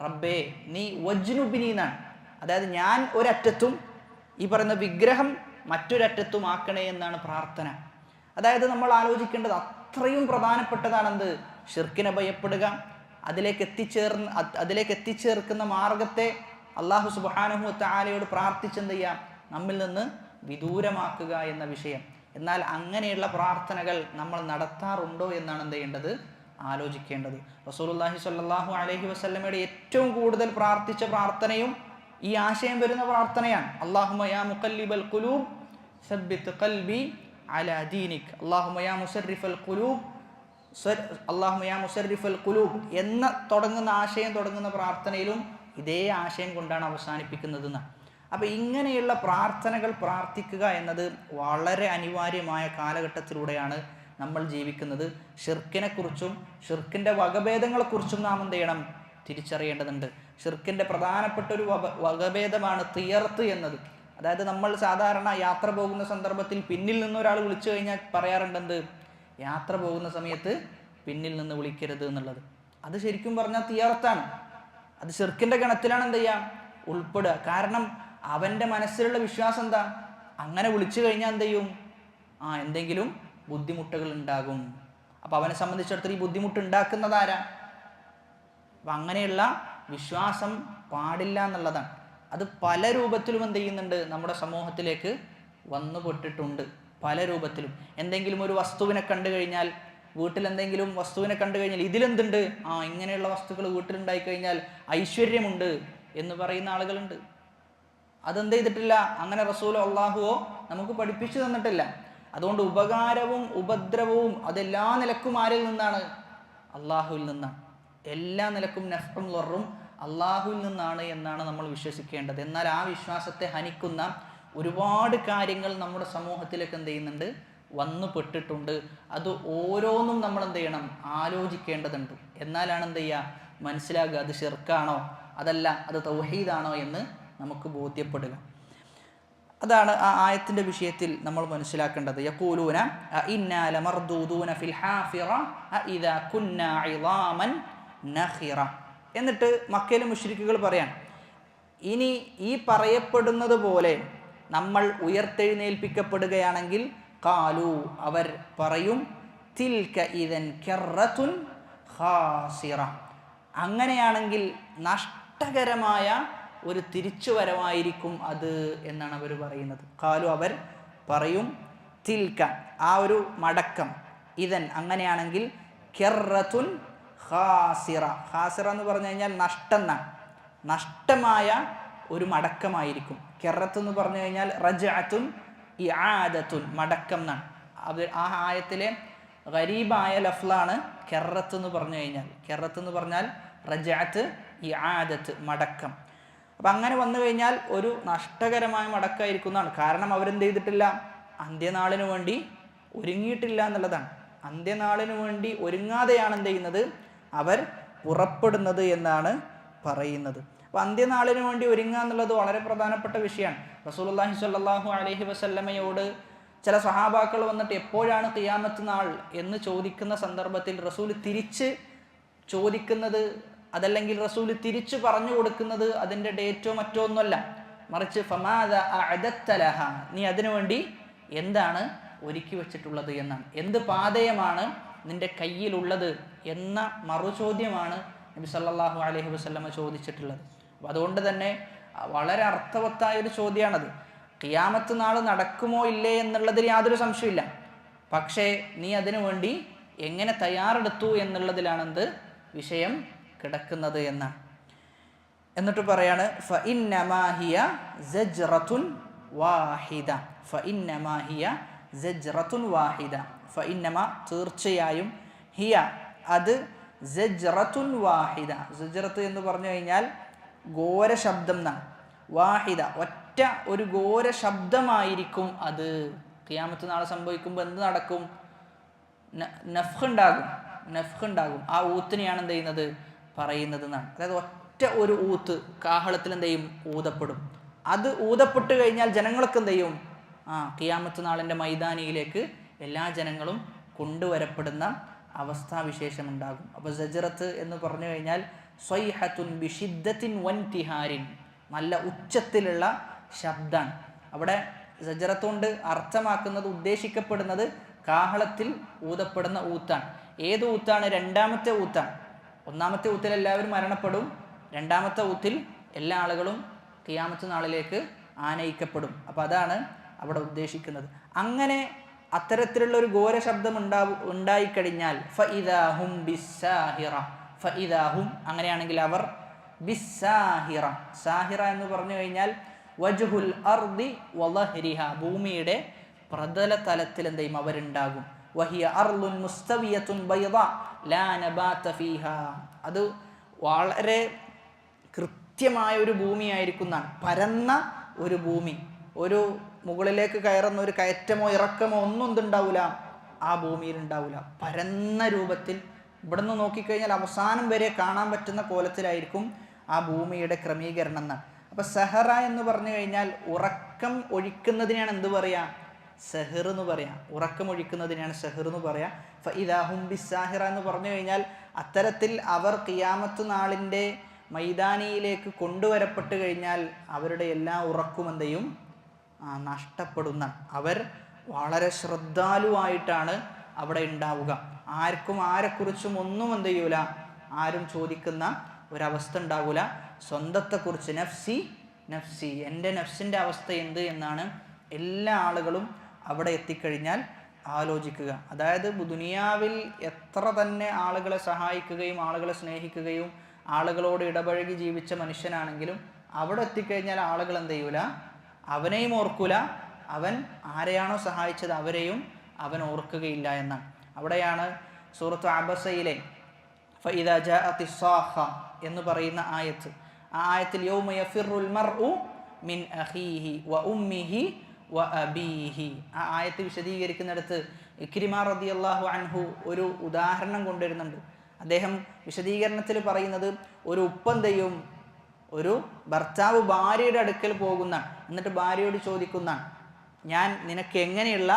റബ്ബേ നീ വജ്നുബ്നി എന്നാണ്. അതായത് ഞാൻ ഒരറ്റത്തും ഈ പറയുന്ന വിഗ്രഹം മറ്റൊരറ്റത്തും ആക്കണേ എന്നാണ് പ്രാർത്ഥന. അതായത് നമ്മൾ ആലോചിക്കേണ്ടത് അത്രയും പ്രധാനപ്പെട്ടതാണെന്ത്, ഷിർക്കിനെ ഭയപ്പെടുക, അതിലേക്ക് എത്തിച്ചേർക്കുന്ന മാർഗത്തെ അള്ളാഹു സുബ്ഹാനഹു വ തആലയോട് പ്രാർത്ഥിച്ചെന്ത് ചെയ്യാം, നമ്മിൽ നിന്ന് വിദൂരമാക്കുക എന്ന വിഷയം. എന്നാൽ അങ്ങനെയുള്ള പ്രാർത്ഥനകൾ നമ്മൾ നടത്താറുണ്ടോ എന്നാണ് എന്ത് ചെയ്യേണ്ടത്, ആലോചിക്കേണ്ടത്. റസൂലുള്ളാഹി സ്വല്ലല്ലാഹു അലൈഹി വസല്ലമയുടെ ഏറ്റവും കൂടുതൽ പ്രാർത്ഥിച്ച പ്രാർത്ഥനയും ഈ ആശയം വരുന്ന പ്രാർത്ഥനയാണ്. അല്ലാഹുമ്മ യാ മുഖല്ലിബൽ ഖുലൂബ് സബ്ബിത് ഖൽബി അലാ ദീനിക്, അല്ലാഹുമ്മ യാ മുസർരിഫൽ ഖുലൂബ്, അല്ലാഹുമ്മ യാ മുസർരിഫൽ ഖുലൂബ് എന്ന ആശയം തുടങ്ങുന്ന പ്രാർത്ഥനയിലും ഇതേ ആശയം കൊണ്ടാണ് അവസാനിപ്പിക്കുന്നത്. അപ്പോൾ ഇങ്ങനെയുള്ള പ്രാർത്ഥനകൾ പ്രാർത്ഥിക്കുക എന്നത് വളരെ അനിവാര്യമായ കാലഘട്ടത്തിലൂടെയാണ് നമ്മൾ ജീവിക്കുന്നത്. ഷിർക്കിനെക്കുറിച്ചും ഷിർക്കിൻ്റെ വകഭേദങ്ങളെക്കുറിച്ചും നാം എന്ത് ചെയ്യണം, തിരിച്ചറിയേണ്ടതുണ്ട്. ഷിർക്കിൻ്റെ പ്രധാനപ്പെട്ട ഒരു വകഭേദമാണ് തിയർത്ത് എന്നത്. അതായത് നമ്മൾ സാധാരണ യാത്ര പോകുന്ന സന്ദർഭത്തിൽ പിന്നിൽ നിന്ന് ഒരാൾ വിളിച്ചു കഴിഞ്ഞാൽ പറയാറുണ്ടെന്ത്, യാത്ര പോകുന്ന സമയത്ത് പിന്നിൽ നിന്ന് വിളിക്കരുത് എന്നുള്ളത്. അത് ശരിക്കും പറഞ്ഞാൽ തിയർത്താണ്. അത് ഷിർക്കിൻ്റെ ഗണത്തിലാണ് എന്ത് ചെയ്യാം, ഉൾപ്പെടുക. കാരണം അവൻ്റെ മനസ്സിലുള്ള വിശ്വാസം എന്താ, അങ്ങനെ വിളിച്ചു കഴിഞ്ഞാൽ എന്ത് ചെയ്യും, എന്തെങ്കിലും ബുദ്ധിമുട്ടുകൾ ഉണ്ടാകും. അപ്പം അവനെ സംബന്ധിച്ചിടത്തോളം ഈ ബുദ്ധിമുട്ട് ഉണ്ടാക്കുന്നത് ആരാ? അപ്പം അങ്ങനെയുള്ള വിശ്വാസം പാടില്ല എന്നുള്ളതാണ്. അത് പല രൂപത്തിലും എന്ത് ചെയ്യുന്നുണ്ട്, നമ്മുടെ സമൂഹത്തിലേക്ക് വന്നുപെട്ടിട്ടുണ്ട്. പല രൂപത്തിലും എന്തെങ്കിലും ഒരു വസ്തുവിനെ കണ്ടു കഴിഞ്ഞാൽ, വീട്ടിൽ എന്തെങ്കിലും വസ്തുവിനെ കണ്ടു കഴിഞ്ഞാൽ ഇതിലെന്തുണ്ട്, ഇങ്ങനെയുള്ള വസ്തുക്കൾ വീട്ടിലുണ്ടായി കഴിഞ്ഞാൽ ഐശ്വര്യമുണ്ട് എന്ന് പറയുന്ന ആളുകളുണ്ട്. അതെന്ത് ചെയ്തിട്ടില്ല, അങ്ങനെ റസൂലോ അള്ളാഹുവോ നമുക്ക് പഠിപ്പിച്ചു തന്നിട്ടില്ല. അതുകൊണ്ട് ഉപകാരവും ഉപദ്രവവും അതെല്ലാ നിലക്കും ആരിൽ നിന്നാണ്, അള്ളാഹുവിൽ നിന്നാണ്. എല്ലാ നിലക്കും നഫ്ഉം ളറും അള്ളാഹുവിൽ നിന്നാണ് എന്നാണ് നമ്മൾ വിശ്വസിക്കേണ്ടത്. എന്നാൽ ആ വിശ്വാസത്തെ ഹനിക്കുന്ന ഒരുപാട് കാര്യങ്ങൾ നമ്മുടെ സമൂഹത്തിലേക്ക് എന്ത് ചെയ്യുന്നുണ്ട്, വന്നു പെട്ടിട്ടുണ്ട്. അത് ഓരോന്നും നമ്മൾ എന്ത് ചെയ്യണം, ആലോചിക്കേണ്ടതുണ്ട്. എന്നാലാണ് എന്ത് ചെയ്യുക, മനസ്സിലാകുക അത് ശിർക്കാണോ അതല്ല അത് തൗഹീദാണോ എന്ന് നമുക്ക് ബോധ്യപ്പെടുക. അതാണ് ആ ആയത്തിൻ്റെ വിഷയത്തിൽ നമ്മൾ മനസ്സിലാക്കേണ്ടത്. യഖൂലൂന ഇന്നാ ലമർദൂദൂന ഫിൽ ഹാഫിറ ഇദാ കുന്നാ ഇളാമൻ നഖിറ. എന്നിട്ട് മക്കയിലെ മുശ്രിക്കുകൾ പറയാൻ, ഇനി ഈ പറയപ്പെടുന്നത് പോലെ നമ്മൾ ഉയർത്തെഴുന്നേൽപ്പിക്കപ്പെടുകയാണെങ്കിൽ ഖാലു അവർ പറയും തിൽക ഇദൻ കറത്തുൻ ഖാസിറ, അങ്ങനെയാണെങ്കിൽ നഷ്ടകരമായ ഒരു തിരിച്ചുവരവായിരിക്കും അത് എന്നാണ് അവർ പറയുന്നത്. ഖാലു അവർ പറയും തിൽക ആ ഒരു മടക്കം, ഇദൻ അങ്ങനെയാണെങ്കിൽ കറത്തുൻ ഖാസിറ, ഖാസിറ എന്ന് പറഞ്ഞു കഴിഞ്ഞാൽ നഷ്ടമായ ഒരു മടക്കമായിരിക്കും. കെറത്ത് എന്ന് പറഞ്ഞു കഴിഞ്ഞാൽ റജഅത്തുൻ ഇആദത്തുൻ മടക്കം എന്നാണ്. അത് ആ ആയത്തിലെ ഗരീബായ ലഫ്ലാണ് കെറത്ത് എന്ന് പറഞ്ഞു കഴിഞ്ഞാൽ. കെറത്ത് എന്ന് പറഞ്ഞാൽ റജഅത്ത് ഇആദത്ത് മടക്കം. അപ്പം അങ്ങനെ വന്നു കഴിഞ്ഞാൽ ഒരു നഷ്ടകരമായ മടക്കമായിരിക്കും എന്നാണ്. കാരണം അവരെന്ത് ചെയ്തിട്ടില്ല, അന്ത്യനാളിന് വേണ്ടി ഒരുങ്ങിയിട്ടില്ല എന്നുള്ളതാണ്. അന്ത്യനാളിന് വേണ്ടി ഒരുങ്ങാതെയാണ് എന്ത് ചെയ്യുന്നത്, അവർ പുറപ്പെടുന്നത് എന്നാണ് പറയുന്നത്. അപ്പോൾ അന്ത്യനാളിന് വേണ്ടി ഒരുങ്ങുക എന്നുള്ളത് വളരെ പ്രധാനപ്പെട്ട വിഷയമാണ്. റസൂലുള്ളാഹി സ്വല്ലല്ലാഹു അലൈഹി വസല്ലമയോട് ചില സഹാബാക്കൾ വന്നിട്ട് എപ്പോഴാണ് ഖിയാമത്ത് നാൾ എന്ന് ചോദിക്കുന്ന സന്ദർഭത്തിൽ റസൂൽ തിരിച്ച് ചോദിക്കുന്നത്, അതല്ലെങ്കിൽ റസൂൽ തിരിച്ചു പറഞ്ഞു കൊടുക്കുന്നത് അതിൻ്റെ ഡേറ്റോ മറ്റോ ഒന്നുമല്ല, മറിച്ച് ഫമാദ അഅദത്ത ലഹ, നീ അതിനുവേണ്ടി എന്താണ് ഒരുക്കി വെച്ചിട്ടുള്ളത് എന്നാണ്. എന്ത് പാതയമാണ് നിന്റെ കയ്യിലുള്ളത് എന്ന മറുചോദ്യമാണ് നബി സല്ലല്ലാഹു അലൈഹി വസല്ലമ ചോദിച്ചിട്ടുള്ളത്. അപ്പം അതുകൊണ്ട് തന്നെ വളരെ അർത്ഥവത്തായ ഒരു ചോദ്യമാണത്. ഖിയാമത്ത് നാൾ നടക്കുമോ ഇല്ലേ എന്നുള്ളതിൽ യാതൊരു സംശയമില്ല. പക്ഷേ നീ അതിനു വേണ്ടി എങ്ങനെ തയ്യാറെടുത്തു എന്നുള്ളതിലാണ് എന്ത് വിഷയം കിടക്കുന്നത് എന്നാണ്. എന്നിട്ട് പറയാണ് ഫഇന്നമാ ഹിയ സജ്റത്തുൻ വാഹിദ, ഫഇന്നമാ ഹിയ സജ്റത്തുൻ വാഹിദ, ഫഇന്നമാ തീർച്ചയായും, ഹിയ അത്, സജ്റത്തുൻ വാഹിദ, സജ്റത്ത് എന്ന് പറഞ്ഞു കഴിഞ്ഞാൽ ഘോര ശബ്ദം എന്നാണ്. വാഹിദ ഒറ്റ ഒരു ഘോര ശബ്ദമായിരിക്കും അത്. ഖിയാമത്ത് നാളെ സംഭവിക്കുമ്പോൾ എന്ത് നടക്കും, നഫ്ഖ് ഉണ്ടാകും. ആ ഊത്തിനെയാണ് എന്ത് ചെയ്യുന്നത്, പറയുന്നത് എന്നാണ്. അതായത് ഒറ്റ ഒരു ഊത്ത് കാഹളത്തിൽ എന്ത് ചെയ്യും, ഊതപ്പെടും. അത് ഊതപ്പെട്ട് കഴിഞ്ഞാൽ ജനങ്ങൾക്ക് എന്ത് ചെയ്യും, ഖിയാമത്ത് നാളിൻ്റെ മൈതാനിയിലേക്ക് എല്ലാ ജനങ്ങളും കൊണ്ടുവരപ്പെടുന്ന അവസ്ഥാവിശേഷം ഉണ്ടാകും. അപ്പോൾ സജ്റത്ത് എന്ന് പറഞ്ഞു കഴിഞ്ഞാൽ സ്വൈഹത്തുൻ ബിഷിദ്ദത്തിൻ വൻതിഹാരിൻ, നല്ല ഉച്ചത്തിലുള്ള ശബ്ദമാണ്. അവിടെ സജ്റത്ത് കൊണ്ട് അർത്ഥമാക്കുന്നത്, ഉദ്ദേശിക്കപ്പെടുന്നത് കാഹളത്തിൽ ഊതപ്പെടുന്ന ഊത്താണ്. ഏത് ഊത്താണ്? രണ്ടാമത്തെ ഊത്താണ്. ഒന്നാമത്തെ ഊത്തിൽ എല്ലാവരും മരണപ്പെടും, രണ്ടാമത്തെ ഊത്തിൽ എല്ലാ ആളുകളും ഖിയാമത്ത് നാളിലേക്ക് ആനയിക്കപ്പെടും. അപ്പോൾ അതാണ് അവിടെ ഉദ്ദേശിക്കുന്നത്. അങ്ങനെ അത്തരത്തിലുള്ള ഒരു ഘോര ശബ്ദം ഉണ്ടായിക്കഴിഞ്ഞാൽ ഫഇദാഹും ബിസ്സാഹിറ, ഫഇദാഹും അങ്ങനെയാണെങ്കിൽ അവർ, ബിസ്സാഹിറ, സാഹിറ എന്ന് പറഞ്ഞു കഴിഞ്ഞാൽ വജ്ഹുൽ അർദി വളഹ്രിഹ, ഭൂമിയുടെ പ്രതല തലത്തിൽ എന്ത് ചെയ്യും, അവരുണ്ടാകും. വഹിയ അർളുൻ മുസ്തവിയത്തുൻ ബൈദാ ലാ നബാത ഫീഹാ, അത് വളരെ കൃത്യമായ ഒരു ഭൂമിയായിരിക്കുന്ന, പരന്ന ഒരു ഭൂമി, ഒരു മുകളിലേക്ക് കയറുന്ന ഒരു കയറ്റമോ ഇറക്കമോ ഒന്നും എന്തുണ്ടാവില്ല, ആ ഭൂമിയിൽ ഉണ്ടാവില്ല. പരന്ന രൂപത്തിൽ ഇവിടെ നിന്ന് നോക്കിക്കഴിഞ്ഞാൽ അവസാനം വരെ കാണാൻ പറ്റുന്ന കോലത്തിലായിരിക്കും ആ ഭൂമിയുടെ ക്രമീകരണം എന്നാണ്. അപ്പം സഹറ എന്ന് പറഞ്ഞു കഴിഞ്ഞാൽ ഉറക്കം ഒഴിക്കുന്നതിനാണ് എന്ത് പറയുക, സെഹിർ എന്ന് പറയാം. ഉറക്കം ഒഴിക്കുന്നതിനാണ് സെഹിർ എന്ന് പറയാം. ഫഇദാഹും ബിസ്സാഹിറ എന്ന് പറഞ്ഞു കഴിഞ്ഞാൽ അത്തരത്തിൽ അവർ ഖിയാമത്ത് നാളിൻ്റെ മൈതാനിയിലേക്ക് കൊണ്ടുവരപ്പെട്ട് കഴിഞ്ഞാൽ അവരുടെ എല്ലാ ഉറക്കും എന്തെയും നഷ്ടപ്പെടുന്ന, അവർ വളരെ ശ്രദ്ധാലുവായിട്ടാണ് അവിടെ ഉണ്ടാവുക. ആർക്കും ആരെക്കുറിച്ചും ഒന്നും എന്ത് ചെയ്യൂല, ആരും ചോദിക്കുന്ന ഒരവസ്ഥ ഉണ്ടാവില്ല. സ്വന്തത്തെക്കുറിച്ച് നഫ്സി നഫ്സി, എൻ്റെ നഫ്സിൻ്റെ അവസ്ഥ എന്ത് എന്നാണ് എല്ലാ ആളുകളും അവിടെ എത്തിക്കഴിഞ്ഞാൽ ആലോചിക്കുക. അതായത് ദുനിയാവിൽ എത്ര തന്നെ ആളുകളെ സഹായിക്കുകയും ആളുകളെ സ്നേഹിക്കുകയും ആളുകളോട് ഇടപഴകി ജീവിച്ച മനുഷ്യനാണെങ്കിലും അവിടെ എത്തിക്കഴിഞ്ഞാൽ ആളുകൾ എന്ത് ചെയ്യൂല, അവനെയും ഓർക്കൂല, അവൻ ആരെയാണോ സഹായിച്ചത് അവരെയും അവൻ ഓർക്കുകയില്ല എന്നാണ്. അവിടെയാണ് സൂറത്ത് അബസയിലെ ഫഇദാ ജാഅത്തി സ്സാഖ എന്ന് പറയുന്ന ആയത്ത്. ആ ആയത്തിൽ യൗമ യഫിറുൽ മർഉ മിൻ അഖീഹി വ ഉമ്മിഹി വ അബീഹി, ആ ആയത്ത് വിശദീകരിക്കുന്നിടത്ത് ഇക്രിമ റളിയല്ലാഹു അൻഹു ഒരു ഉദാഹരണം കൊണ്ടുവരുന്നുണ്ട്. അദ്ദേഹം വിശദീകരണത്തിൽ പറയുന്നത്, ഒരു ഉപ്പന്തയും ഒരു ഭർത്താവ് ഭാര്യയുടെ അടുക്കൽ പോകുന്ന, എന്നിട്ട് ഭാര്യയോട് ചോദിക്കുന്ന, ഞാൻ നിനക്ക് എങ്ങനെയുള്ള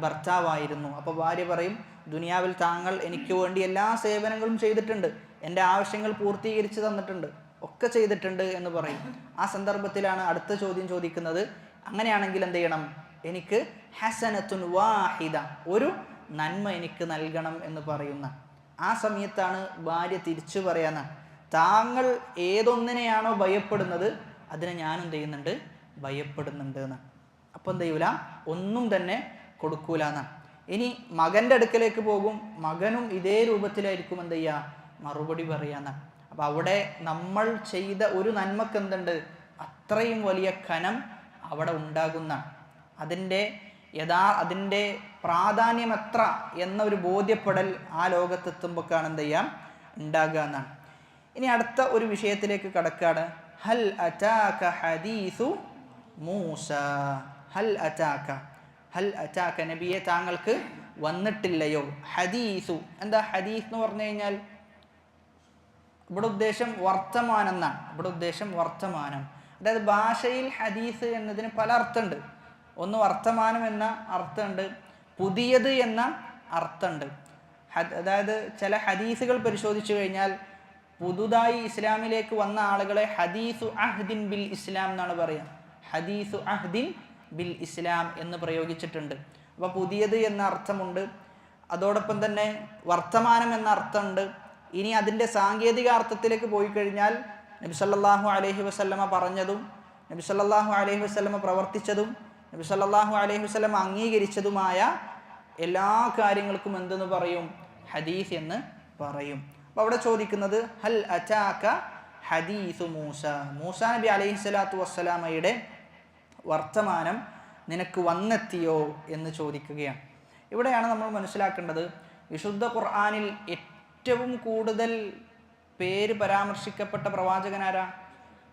ഭർത്താവായിരുന്നു? അപ്പോൾ ഭാര്യ പറയും, ദുനിയാവിൽ താങ്കൾ എനിക്ക് വേണ്ടി എല്ലാ സേവനങ്ങളും ചെയ്തിട്ടുണ്ട്, എൻ്റെ ആവശ്യങ്ങൾ പൂർത്തീകരിച്ച് തന്നിട്ടുണ്ട്, ഒക്കെ ചെയ്തിട്ടുണ്ട് എന്ന് പറയും. ആ സന്ദർഭത്തിലാണ് അടുത്ത ചോദ്യം ചോദിക്കുന്നത്, അങ്ങനെയാണെങ്കിൽ എന്ത് ചെയ്യണം? എനിക്ക് ഹസനത്തുൻ വാഹിദ, ഒരു നന്മ എനിക്ക് നൽകണം എന്ന് പറയുന്ന ആ സമയത്താണ് ഭാര്യ തിരിച്ചു പറയാന്ന, താങ്കൾ ഏതൊന്നിനെയാണോ ഭയപ്പെടുന്നത് അതിനെ ഞാൻ എന്ത് ചെയ്യുന്നുണ്ട്? ഭയപ്പെടുന്നുണ്ട് എന്ന്. അപ്പം എന്ത് ചെയ്യൂല? ഒന്നും തന്നെ കൊടുക്കൂല എന്നാണ്. ഇനി മകൻ്റെ അടുക്കലേക്ക് പോകും, മകനും ഇതേ രൂപത്തിലായിരിക്കും എന്ത് ചെയ്യുക? മറുപടി പറയാന്നാണ്. അപ്പം അവിടെ നമ്മൾ ചെയ്ത ഒരു നന്മക്ക് എന്തുണ്ട്? അത്രയും വലിയ കനം അവിടെ ഉണ്ടാകുന്ന, അതിൻ്റെ പ്രാധാന്യം എത്ര എന്ന ഒരു ബോധ്യപ്പെടൽ ആ ലോകത്തെത്തുമ്പോഴാണ് എന്ത് ചെയ്യാം? ഉണ്ടാകുക എന്നാണ്. ഇനി അടുത്ത ഒരു വിഷയത്തിലേക്ക് കടക്കാണ്. ഹൽ അതാക ഹദീസു മൂസ. ഹൽ അതാക നബിയെ താങ്കൾക്ക് വന്നിട്ടില്ലയോ? ഹദീസു, എന്താ ഹദീസ് എന്ന് പറഞ്ഞു കഴിഞ്ഞാൽ ഇവിടെ ഉദ്ദേശം വർത്തമാനം എന്നാണ്. ഇവിടെ ഉദ്ദേശം വർത്തമാനം. അതായത് ഭാഷയിൽ ഹദീസ് എന്നതിന് പല അർത്ഥമുണ്ട്. ഒന്ന് വർത്തമാനം എന്ന അർത്ഥമുണ്ട്, പുതിയത് എന്ന അർത്ഥമുണ്ട്. അതായത് ചില ഹദീസുകൾ പരിശോധിച്ചു കഴിഞ്ഞാൽ പുതുതായി ഇസ്ലാമിലേക്ക് വന്ന ആളുകളെ ഹദീസു അഹ്ദിൻ ബിൽ ഇസ്ലാം എന്നാണ് പറയുക. ഹദീസു അഹ്ദിൻ ബിൽ ഇസ്ലാം എന്ന് പ്രയോഗിച്ചിട്ടുണ്ട്. അപ്പോൾ പുതിയത് എന്ന അർത്ഥമുണ്ട്, അതോടൊപ്പം തന്നെ വർത്തമാനം എന്ന അർത്ഥമുണ്ട്. ഇനി അതിൻ്റെ സാങ്കേതിക അർത്ഥത്തിലേക്ക് പോയി കഴിഞ്ഞാൽ നബി സല്ലല്ലാഹു അലൈഹി വസല്ലമ പറഞ്ഞതും നബി സല്ലല്ലാഹു അലൈഹി വസല്ലമ പ്രവർത്തിച്ചതും നബി സല്ലല്ലാഹു അലൈഹി വസല്ലമ അംഗീകരിച്ചതുമായ എല്ലാ കാര്യങ്ങൾക്കും എന്തെന്ന് പറയും? ഹദീസ് എന്ന് പറയും. അപ്പോൾ അവിടെ ചോദിക്കുന്നത് ഹൽ അതാക ഹദീസു മൂസ, മൂസാ നബി അലൈഹി സ്വലാത്തു വസ്സലാമയുടെ വർത്തമാനം നിനക്ക് വന്നെത്തിയോ എന്ന് ചോദിക്കുകയാണ്. ഇവിടെയാണ് നമ്മൾ മനസ്സിലാക്കേണ്ടത്, വിശുദ്ധ ഖുർആനിൽ ഏറ്റവും കൂടുതൽ പേര് പരാമർശിക്കപ്പെട്ട പ്രവാചകനാരാ?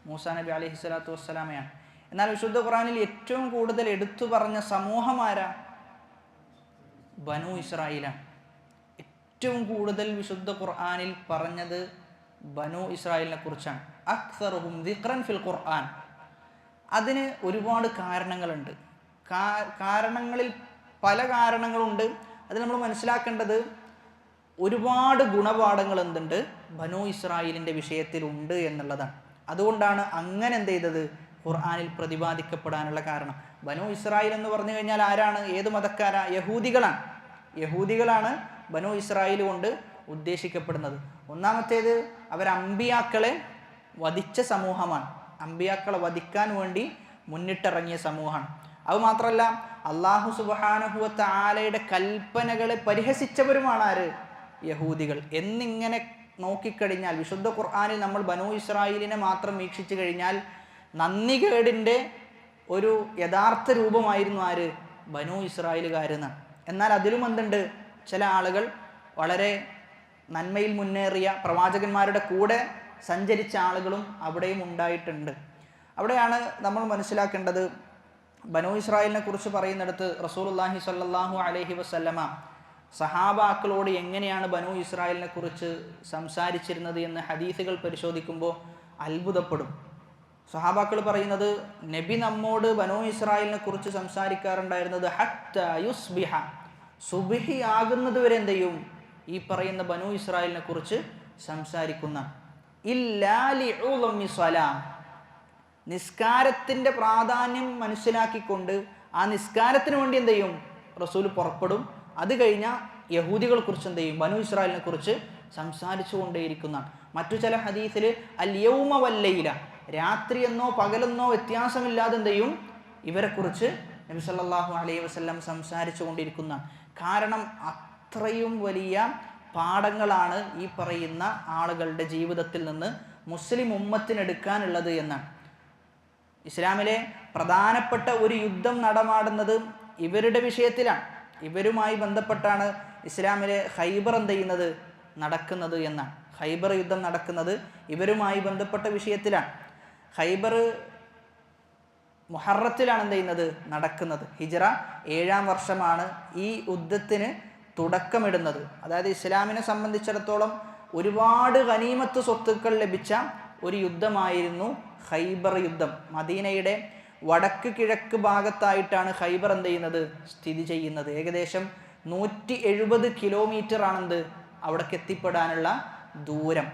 മൂസാ നബി അലൈഹി സ്വലാത്തു വസ്സലാമയാണ്. എന്നാൽ വിശുദ്ധ ഖുർആനിൽ ഏറ്റവും കൂടുതൽ എടുത്തു പറഞ്ഞ സമൂഹം ആരാ? ബനു ഇസ്രായേലാണ്. ഏറ്റവും കൂടുതൽ വിശുദ്ധ ഖുർആനിൽ പറഞ്ഞത് ബനു ഇസ്രായേലിനെ കുറിച്ചാണ്. അക്സറുഹും ദിക്റൻ ഫിൽ ഖുർആൻ. അതിന് ഒരുപാട് കാരണങ്ങളുണ്ട്. കാരണങ്ങളിൽ പല കാരണങ്ങളുണ്ട്. അത് നമ്മൾ മനസ്സിലാക്കേണ്ടത്, ഒരുപാട് ഗുണപാഠങ്ങൾ എന്തുണ്ട്? ബനു ഇസ്രായേലിൻ്റെ വിഷയത്തിലുണ്ട് എന്നുള്ളതാണ്. അതുകൊണ്ടാണ് അങ്ങനെ എന്ത് ചെയ്തത്? ഖുർആനിൽ പ്രതിപാദിക്കപ്പെടാനുള്ള കാരണം. ബനു ഇസ്രായേൽ എന്ന് പറഞ്ഞു കഴിഞ്ഞാൽ ആരാണ്? ഏത് മതക്കാരാ? യഹൂദികളാണ് ബനു ഇസ്രായേൽ കൊണ്ട് ഉദ്ദേശിക്കപ്പെടുന്നത്. ഒന്നാമത്തേത്, അവർ അമ്പിയാക്കളെ വധിച്ച സമൂഹമാണ്. അമ്പിയാക്കളെ വധിക്കാൻ വേണ്ടി മുന്നിട്ടിറങ്ങിയ സമൂഹമാണ്. അതുമാത്രമല്ല, അല്ലാഹു സുബ്ഹാനഹു വ തആലയുടെ കൽപ്പനകളെ പരിഹസിച്ചവരുമാണ് ആര്? യഹൂദികൾ. എന്നിങ്ങനെ നോക്കിക്കഴിഞ്ഞാൽ വിശുദ്ധ ഖുർആനിൽ നമ്മൾ ബനു ഇസ്രായേലിനെ മാത്രം വീക്ഷിച്ചു കഴിഞ്ഞാൽ നന്ദികേടിൻ്റെ ഒരു യഥാർത്ഥ രൂപമായിരുന്നു ആര്? ബനു ഇസ്രായേലുകാരെന്നാണ്. എന്നാൽ അതിലും എന്തുണ്ട്? ചില ആളുകൾ വളരെ നന്മയിൽ മുന്നേറിയ പ്രവാചകന്മാരുടെ കൂടെ സഞ്ചരിച്ച ആളുകളും അവിടെയും ഉണ്ടായിട്ടുണ്ട്. അവിടെയാണ് നമ്മൾ മനസ്സിലാക്കേണ്ടത്, ബനു ഇസ്രായേലിനെ കുറിച്ച് പറയുന്നിടത്ത് റസൂലുള്ളാഹി സ്വല്ലല്ലാഹു അലൈഹി വസല്ലമ സഹാബാക്കളോട് എങ്ങനെയാണ് ബനു ഇസ്രായേലിനെ കുറിച്ച് സംസാരിച്ചിരുന്നത് എന്ന് ഹദീസുകൾ പരിശോധിക്കുമ്പോൾ അത്ഭുതപ്പെടും. സഹാബാക്കൾ പറയുന്നത്, നബി നമ്മോട് ബനു ഇസ്രായേലിനെ കുറിച്ച് സംസാരിക്കാറുണ്ടായിരുന്നത് ഹത്താ യുസ്ബിഹ, സുബ്ഹി ആകുന്നത് വരെ എന്ത് ചെയ്യും? ഈ പറയുന്ന ബനു ഇസ്രായേലിനെ കുറിച്ച് സംസാരിക്കുന്ന. ഇല്ലാ ലിഉളമി സ്വലാ, നിസ്കാരത്തിൻ്റെ പ്രാധാന്യം മനസ്സിലാക്കിക്കൊണ്ട് ആ നിസ്കാരത്തിന് വേണ്ടി എന്ത് ചെയ്യും? റസൂൽ പുറപ്പെടും. അത് കഴിഞ്ഞാൽ യഹൂദികളെ കുറിച്ച് എന്ത് ചെയ്യും? ബനു ഇസ്രായേലിനെ കുറിച്ച് സംസാരിച്ചു കൊണ്ടേയിരിക്കുന്നതാണ്. മറ്റു ചില ഹദീസിൽ അൽ യൗമ വല്ലൈല, രാത്രി എന്നോ പകലെന്നോ വ്യത്യാസമില്ലാതെ എന്ത് ചെയ്യും? ഇവരെക്കുറിച്ച് നബി സല്ലല്ലാഹു അലൈഹി വസല്ലം സംസാരിച്ചു കൊണ്ടിരിക്കുന്നതാണ്. കാരണം അത്രയും വലിയ പാഠങ്ങളാണ് ഈ പറയുന്ന ആളുകളുടെ ജീവിതത്തിൽ നിന്ന് മുസ്ലിം ഉമ്മത്തിനെടുക്കാനുള്ളത് എന്നാണ്. ഇസ്ലാമിലെ പ്രധാനപ്പെട്ട ഒരു യുദ്ധം നടമാടുന്നത് ഇവരുടെ വിഷയത്തിലാണ്. ഇവരുമായി ബന്ധപ്പെട്ടാണ് ഇസ്ലാമിലെ ഖൈബർ എന്ത് ചെയ്യുന്നത്? നടക്കുന്നത് എന്നാണ്. ഖൈബർ യുദ്ധം നടക്കുന്നത് ഇവരുമായി ബന്ധപ്പെട്ട വിഷയത്തിലാണ്. ഖൈബർ മുഹറത്തിലാണ് എന്ത് ചെയ്യുന്നത്, നടക്കുന്നത്. ഹിജ്റ 7-ാം വർഷമാണ് ഈ യുദ്ധത്തിന് തുടക്കമിടുന്നത്. അതായത് ഇസ്ലാമിനെ സംബന്ധിച്ചിടത്തോളം ഒരുപാട് ഗനീമത്ത് സ്വത്തുക്കൾ ലഭിച്ച ഒരു യുദ്ധമായിരുന്നു ഖൈബർ യുദ്ധം. മദീനയുടെ വടക്ക് കിഴക്ക് ഭാഗത്തായിട്ടാണ് ഖൈബർ എന്ത് ചെയ്യുന്നത്, സ്ഥിതി ചെയ്യുന്നത്. ഏകദേശം 170 കിലോമീറ്റർ ആണെന്ത് അവിടേക്ക് എത്തിപ്പെടാനുള്ള ദൂരം.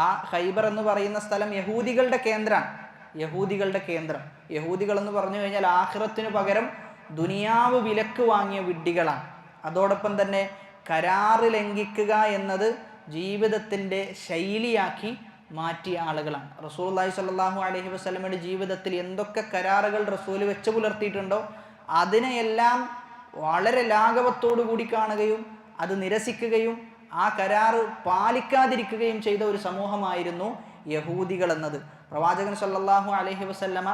ആ ഖൈബർ എന്ന് പറയുന്ന സ്ഥലം യഹൂദികളുടെ കേന്ദ്രമാണ്. യഹൂദികളുടെ കേന്ദ്രം. യഹൂദികൾ എന്ന് പറഞ്ഞു കഴിഞ്ഞാൽ ആഖിറത്തിന് പകരം ദുനിയാവ് വിലക്ക് വാങ്ങിയ വിഡ്ഢികളാണ്. അതോടൊപ്പം തന്നെ കരാറ് ലംഘിക്കുക എന്നത് ജീവിതത്തിൻ്റെ ശൈലിയാക്കി മാറ്റിയ ആളുകളാണ്. റസൂലുള്ളാഹി സ്വല്ലല്ലാഹു അലൈഹി വസല്ലമയുടെ ജീവിതത്തിൽ എന്തൊക്കെ കരാറുകൾ റസൂൽ വെച്ച് പുലർത്തിയിട്ടുണ്ടോ അതിനെയെല്ലാം വളരെ ലാഘവത്തോടു കൂടി കാണുകയും അത് നിരസിക്കുകയും ആ കരാറ് പാലിക്കാതിരിക്കുകയും ചെയ്ത ഒരു സമൂഹമായിരുന്നു യഹൂദികൾ എന്നത്. പ്രവാചകൻ സ്വല്ലല്ലാഹു അലൈഹി വസല്ലമ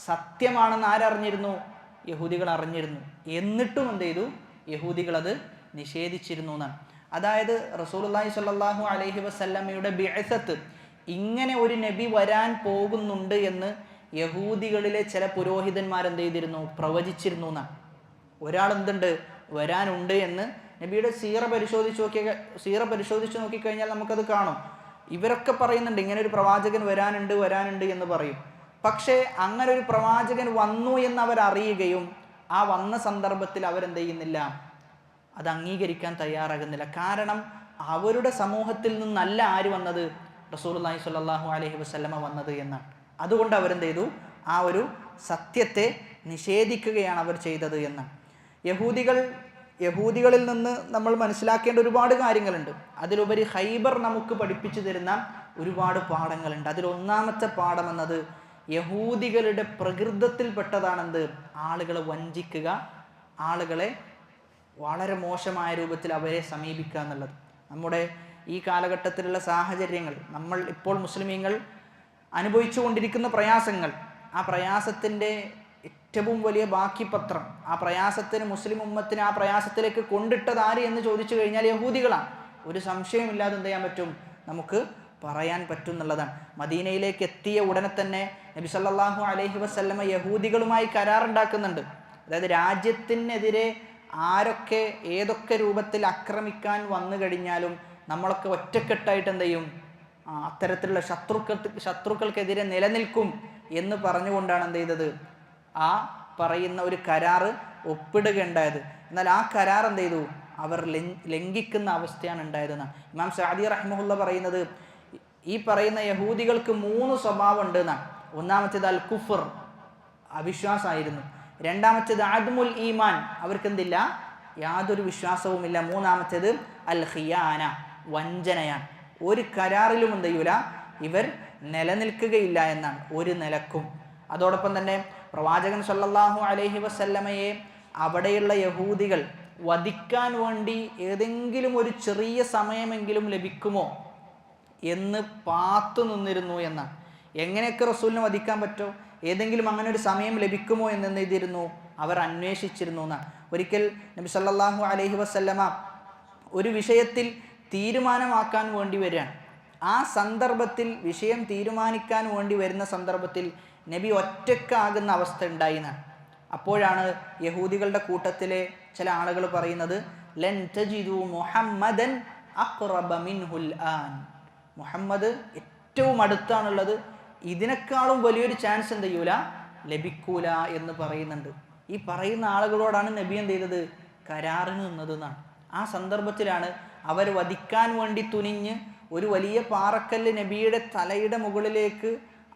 സത്യമാണെന്ന് ആരറിഞ്ഞിരുന്നു? യഹൂദികൾ അറിഞ്ഞിരുന്നു. എന്നിട്ടും എന്ത് ചെയ്തു? യഹൂദികൾ അത് നിഷേധിച്ചിരുന്നു എന്നാണ്. അതായത് റസൂലുള്ളാഹി സ്വല്ലല്ലാഹു അലൈഹി വസല്ലമയുടെ ബിഅസത്ത്, ഇങ്ങനെ ഒരു നബി വരാൻ പോകുന്നുണ്ട് എന്ന് യഹൂദികളിലെ ചില പുരോഹിതന്മാർ എന്ത് ചെയ്തിരുന്നു? പ്രവചിച്ചിരുന്നു എന്നാണ്. ഒരാൾ എന്തുണ്ട് വരാനുണ്ട് എന്ന് നബിയുടെ സീറ പരിശോധിച്ച് നോക്കിക്കഴിഞ്ഞാൽ നമുക്കത് കാണും. ഇവരൊക്കെ പറയുന്നുണ്ട് ഇങ്ങനെ ഒരു പ്രവാചകൻ വരാനുണ്ട് എന്ന് പറയും. പക്ഷേ അങ്ങനെ ഒരു പ്രവാചകൻ വന്നു എന്ന് അവരറിയുകയും ആ വന്ന സന്ദർഭത്തിൽ അവരെന്ത് ചെയ്യുന്നില്ല, അത് അംഗീകരിക്കാൻ തയ്യാറാകുന്നില്ല. കാരണം അവരുടെ സമൂഹത്തിൽ നിന്നല്ല ആര് വന്നത്? റസൂലുള്ളാഹി സ്വല്ലല്ലാഹു അലൈഹി വസല്ലമ വന്നത് എന്നാണ്. അതുകൊണ്ട് അവരെന്ത് ചെയ്തു? ആ ഒരു സത്യത്തെ നിഷേധിക്കുകയാണ് അവർ ചെയ്തത് എന്നാണ്. യഹൂദികളിൽ നിന്ന് നമ്മൾ മനസ്സിലാക്കേണ്ട ഒരുപാട് കാര്യങ്ങളുണ്ട്. അതിലുപരി ഖൈബർ നമുക്ക് പഠിപ്പിച്ചു തരുന്ന ഒരുപാട് പാഠങ്ങളുണ്ട്. അതിലൊന്നാമത്തെ പാഠം എന്നത് യഹൂദികളുടെ പ്രകൃതത്തിൽപ്പെട്ടതാണെന്ത്? ആളുകളെ വഞ്ചിക്കുക, ആളുകളെ വളരെ മോശമായ രൂപത്തിൽ അവരെ സമീപിക്കുക എന്നുള്ളത്. നമ്മുടെ ഈ കാലഘട്ടത്തിലുള്ള സാഹചര്യങ്ങൾ, നമ്മൾ ഇപ്പോൾ മുസ്ലിമീങ്ങൾ അനുഭവിച്ചു കൊണ്ടിരിക്കുന്ന പ്രയാസങ്ങൾ, ആ പ്രയാസത്തിൻ്റെ ഏറ്റവും വലിയ ബാക്കിപത്രം, ആ പ്രയാസത്തിന് മുസ്ലിം ഉമ്മത്തിനെ ആ പ്രയാസത്തിലേക്ക് കൊണ്ടിട്ടത് ആര് എന്ന് ചോദിച്ചു കഴിഞ്ഞാൽ യഹൂദികളാണ്. ഒരു സംശയമില്ലാതെ എന്ത് ചെയ്യാൻ പറ്റും? നമുക്ക് പറയാൻ പറ്റും എന്നുള്ളതാണ്. മദീനയിലേക്ക് എത്തിയ ഉടനെ തന്നെ നബി സല്ലല്ലാഹു അലൈഹി വസല്ലമ യഹൂദികളുമായി കരാറുണ്ടാക്കുന്നുണ്ട്. അതായത് രാജ്യത്തിനെതിരെ ആരൊക്കെ ഏതൊക്കെ രൂപത്തിൽ ആക്രമിക്കാൻ വന്നു കഴിഞ്ഞാലും നമ്മളൊക്കെ ഒറ്റക്കെട്ടായിട്ട് എന്ത് ചെയ്യും? അത്തരത്തിലുള്ള ശത്രുക്കൾക്കെതിരെ നിലനിൽക്കും എന്ന് പറഞ്ഞുകൊണ്ടാണ് എന്ത് ചെയ്തത്? ആ പറയുന്ന ഒരു കരാറ് ഒപ്പിടുകയുണ്ടായത്. എന്നാൽ ആ കരാർ എന്ത് ചെയ്തു? അവർ ലംഘിക്കുന്ന അവസ്ഥയാണ് ഉണ്ടായതെന്നാണ് ഇമാം സഅദി റഹിമഹുല്ല പറയുന്നത്. ഈ പറയുന്ന യഹൂദികൾക്ക് 3 സ്വഭാവം ഉണ്ട് എന്നാണ്. ഒന്നാമത്തേത് അൽ കുഫർ, അവിശ്വാസമായിരുന്നു. രണ്ടാമത്തേത് അദ്മുൽ ഈമാൻ, അവർക്ക് എന്തില്ല? യാതൊരു വിശ്വാസവുമില്ല. മൂന്നാമത്തേത് അൽ ഖിയാന, വഞ്ചനയാണ്. ഒരു കരാറിലും എന്ത് ചെയ്യൂല, ഇവർ നിലനിൽക്കുകയില്ല എന്നാണ് ഒരു നിലക്കും. അതോടൊപ്പം തന്നെ പ്രവാചകൻ സല്ലല്ലാഹു അലൈഹി വസല്ലമയെ അവിടെയുള്ള യഹൂദികൾ വധിക്കാൻ വേണ്ടി ഏതെങ്കിലും ഒരു ചെറിയ സമയമെങ്കിലും ലഭിക്കുമോ എന്ന് പാത്തു നിന്നിരുന്നു എന്നാണ്. എങ്ങനെയൊക്കെ റസൂലിനെ വധിക്കാൻ പറ്റുമോ, ഏതെങ്കിലും അങ്ങനെ ഒരു സമയം ലഭിക്കുമോ എന്ന് ചെയ്തിരുന്നു? അവർ അന്വേഷിച്ചിരുന്നു എന്നാണ്. ഒരിക്കൽ നബി സല്ലല്ലാഹു അലൈഹി വസല്ലമ ഒരു വിഷയത്തിൽ തീരുമാനമാക്കാൻ വേണ്ടി വരികയാണ്. ആ സന്ദർഭത്തിൽ വിഷയം തീരുമാനിക്കാൻ വേണ്ടി വരുന്ന സന്ദർഭത്തിൽ നബി ഒറ്റക്കാകുന്ന അവസ്ഥ ഉണ്ടായിന്നാണ്. അപ്പോഴാണ് യഹൂദികളുടെ കൂട്ടത്തിലെ ചില ആളുകൾ പറയുന്നത്, ലൻ തജിദു മുഹമ്മദൻ അഖ്റബ മിൻഹുൽ ആൻ, മുഹമ്മദ് ഏറ്റവും അടുത്താണുള്ളത്, ഇതിനേക്കാളും വലിയൊരു ചാൻസ് എന്ത് ചെയ്യൂല, ലഭിക്കൂല എന്ന് പറയുന്നുണ്ട്. ഈ പറയുന്ന ആളുകളോടാണ് നബി എന്ത് ചെയ്തത്? കരാറിന് നിന്നത് എന്നാണ്. ആ സന്ദർഭത്തിലാണ് അവർ വധിക്കാൻ വേണ്ടി തുനിഞ്ഞ് ഒരു വലിയ പാറക്കല്ല് നബിയുടെ തലയുടെ മുകളിലേക്ക്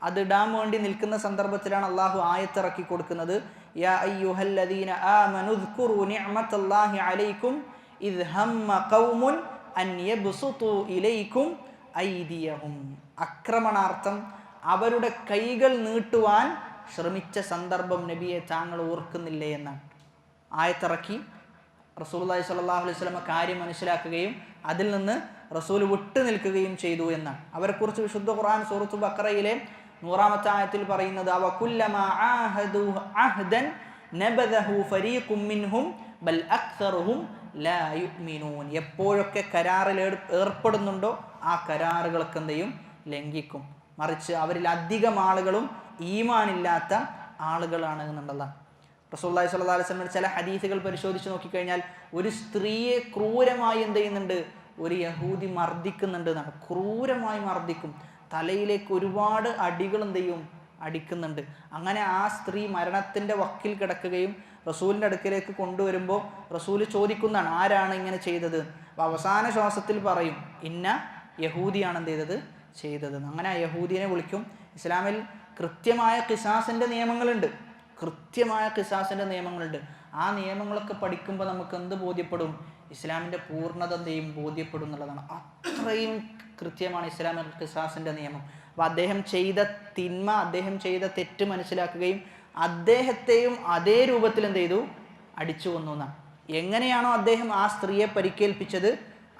അതിടാൻ വേണ്ടി നിൽക്കുന്ന സന്ദർഭത്തിലാണ് അള്ളാഹു ആയത്തിറക്കി കൊടുക്കുന്നത്. യാ അയ്യുഹല്ലദീന ആമനു ഉദ്കുറു നിഅമത്തല്ലാഹി അലൈക്കും ഇദ് ഹമ്മ ഖൗമുൻ അൻ യബ്സുതു ഇലൈക്കും ഐദിയഹും, ആക്രമണാർത്ഥം അവരുടെ കൈകൾ നീട്ടുവാൻ ശ്രമിച്ച സന്ദർഭം നബിയെ താങ്കൾ ഓർക്കുന്നില്ലേ എന്നാണ് ആയത്തിറക്കി. റസൂലുള്ളാഹി സ്വല്ലല്ലാഹു അലൈഹി വസല്ലം കാര്യം മനസ്സിലാക്കുകയും അതിൽ നിന്ന് റസൂൽ വിട്ടു നിൽക്കുകയും ചെയ്തു എന്നാണ്. അവരെക്കുറിച്ച് വിശുദ്ധ ഖുർആൻ സൂറത്തു ബഖറയിലെ 100-ാമത്തെ ആയത്തിൽ പറയുന്നത്, വകുല്ലമാ ആഹദു അഹ്ദൻ നബദഹു ഫരീഖും മിൻഹും ബൽ അക്സറുഹും ലാ യുഅ്മിനൂൻ. എപ്പോഴൊക്കെ കരാറിൽ ഏർപ്പെടുന്നുണ്ടോ ആ കരാറുകളൊക്കെ എന്ത് ചെയ്യും? ലംഘിക്കും. മറിച്ച് അവരിൽ അധികം ആളുകളും ഈമാനില്ലാത്ത ആളുകളാണ് എന്നുള്ളതാണ്. റസൂലുള്ളാഹി സ്വല്ലല്ലാഹു അലൈഹി വസല്ലം ചില ഹദീസുകൾ പരിശോധിച്ച് നോക്കിക്കഴിഞ്ഞാൽ ഒരു സ്ത്രീയെ ക്രൂരമായി എന്ത് ചെയ്യുന്നുണ്ട്? ഒരു യഹൂദി മർദ്ദിക്കുന്നുണ്ട് എന്നാണ്. ക്രൂരമായി മർദ്ദിക്കും. തലയിലേക്ക് ഒരുപാട് അടികൾ എന്ത് ചെയ്യും? അടിക്കുന്നുണ്ട്. അങ്ങനെ ആ സ്ത്രീ മരണത്തിൻ്റെ വക്കിൽ കിടക്കുകയും റസൂലിൻ്റെ അടുക്കലേക്ക് കൊണ്ടുവരുമ്പോൾ റസൂൽ ചോദിക്കുന്നതാണ്, ആരാണ് ഇങ്ങനെ ചെയ്തത്? അപ്പോൾ അവസാന ശ്വാസത്തിൽ പറയും, ഇന്ന യഹൂദിയാണ് എന്ത് ചെയ്തത്. അങ്ങനെ ആ യഹൂദിനെ വിളിക്കും. ഇസ്ലാമിൽ കൃത്യമായ ഖിസാസിൻ്റെ നിയമങ്ങളുണ്ട്. ആ നിയമങ്ങളൊക്കെ പഠിക്കുമ്പോൾ നമുക്ക് എന്ത് ബോധ്യപ്പെടും? ഇസ്ലാമിൻ്റെ പൂർണ്ണത എന്തെയും ബോധ്യപ്പെടും എന്നുള്ളതാണ്. അത്രയും കൃത്യമാണ് ഇസ്ലാമിൽ ഖിസാസിൻ്റെ നിയമം. അപ്പോൾ അദ്ദേഹം ചെയ്ത തിന്മ, അദ്ദേഹം ചെയ്ത തെറ്റ് മനസ്സിലാക്കുകയും അദ്ദേഹത്തെയും അതേ രൂപത്തിൽ എന്ത് ചെയ്തു? അടിച്ചു കൊന്നു എന്നാണ്. എങ്ങനെയാണോ അദ്ദേഹം ആ സ്ത്രീയെ പരിക്കേൽപ്പിച്ചത്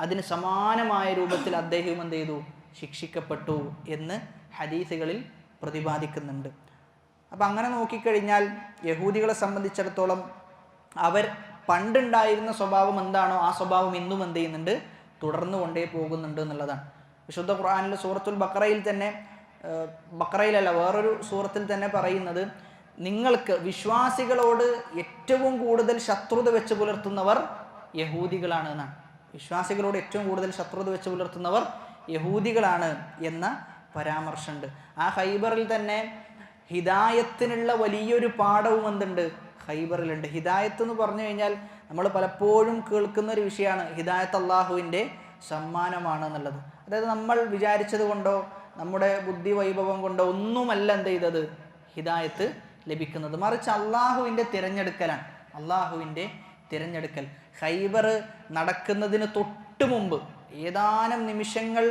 അതിന് സമാനമായ രൂപത്തിൽ അദ്ദേഹം എന്ത് ചെയ്തു? ശിക്ഷിക്കപ്പെട്ടു എന്ന് ഹദീസുകളിൽ പ്രതിപാദിക്കുന്നുണ്ട്. അപ്പം അങ്ങനെ നോക്കിക്കഴിഞ്ഞാൽ യഹൂദികളെ സംബന്ധിച്ചിടത്തോളം അവർ പണ്ടുണ്ടായിരുന്ന സ്വഭാവം എന്താണോ ആ സ്വഭാവം ഇന്നും എന്ത് ചെയ്യുന്നുണ്ട്? തുടർന്നു കൊണ്ടേ പോകുന്നുണ്ട് എന്നുള്ളതാണ്. വിശുദ്ധ ഖുർആനിലെ സൂറത്തുൽ ബഖറയിൽ തന്നെ, ബഖറയിലല്ല വേറൊരു സൂറത്തിൽ തന്നെ പറയുന്നത്, നിങ്ങൾക്ക് വിശ്വാസികളോട് ഏറ്റവും കൂടുതൽ ശത്രുത വെച്ച് പുലർത്തുന്നവർ യഹൂദികളാണ് എന്നാണ്. വിശ്വാസികളോട് ഏറ്റവും കൂടുതൽ ശത്രുത വെച്ച് പുലർത്തുന്നവർ യഹൂദികളാണ് എന്ന പരാമർശമുണ്ട്. ആ ഖൈബറിൽ തന്നെ ഹിദായത്തിനുള്ള വലിയൊരു പാഠവും എന്തുണ്ട്? ഖൈബറിലുണ്ട്. ഹിദായത്ത് എന്ന് പറഞ്ഞു കഴിഞ്ഞാൽ നമ്മൾ പലപ്പോഴും കേൾക്കുന്ന ഒരു വിഷയമാണ്, ഹിദായത്ത് അള്ളാഹുവിൻ്റെ സമ്മാനമാണ് എന്നുള്ളത്. അതായത് നമ്മൾ വിചാരിച്ചത് കൊണ്ടോ നമ്മുടെ ബുദ്ധി വൈഭവം കൊണ്ടോ ഒന്നുമല്ല എന്ത് ചെയ്തത്? ഹിദായത്ത് ലഭിക്കുന്നത്. മറിച്ച് അള്ളാഹുവിൻ്റെ തിരഞ്ഞെടുക്കലാണ്. അള്ളാഹുവിൻ്റെ തിരഞ്ഞെടുക്കൽ. ഖൈബർ നടക്കുന്നതിന് തൊട്ട് മുമ്പ് ഏതാനും നിമിഷങ്ങൾ